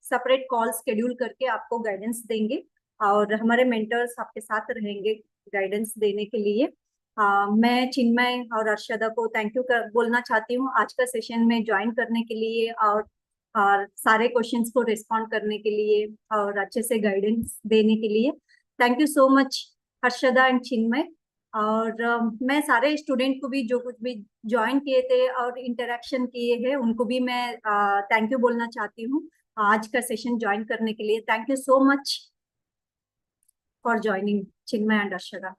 सेपरेट कॉल शेड्यूल करके आपको गाइडेंस देंगे और हमारे मेंटर्स आपके साथ रहेंगे गाइडेंस देने के लिए। मैं चिन्मय और अर्शदा को थैंक यू बोलना चाहती हूँ आज का सेशन में ज्वाइन करने के लिए और सारे क्वेश्चंस को रिस्पॉन्ड करने के लिए और अच्छे से गाइडेंस देने के लिए। Thank you so much Arshada and Chinmay. और मैं सारे स्टूडेंट को भी जो कुछ भी ज्वाइन किए थे और इंटरेक्शन किए हैं उनको भी मैं थैंक यू बोलना चाहती हूँ आज का सेशन ज्वाइन करने के लिए। Thank you so much for joining Chinmay and Arshada.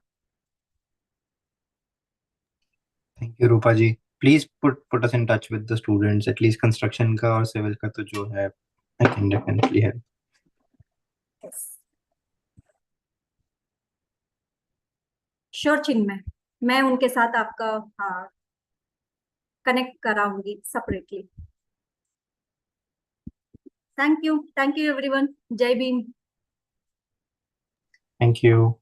Thank you Rupa ji. Please put us in touch with the students, at least construction का और सिविल का तो जो है I can definitely help. Sure Chinmay, मैं उनके साथ आपका कनेक्ट कराऊंगी सेपरेटली। Thank you everyone. जय भीम। Thank you.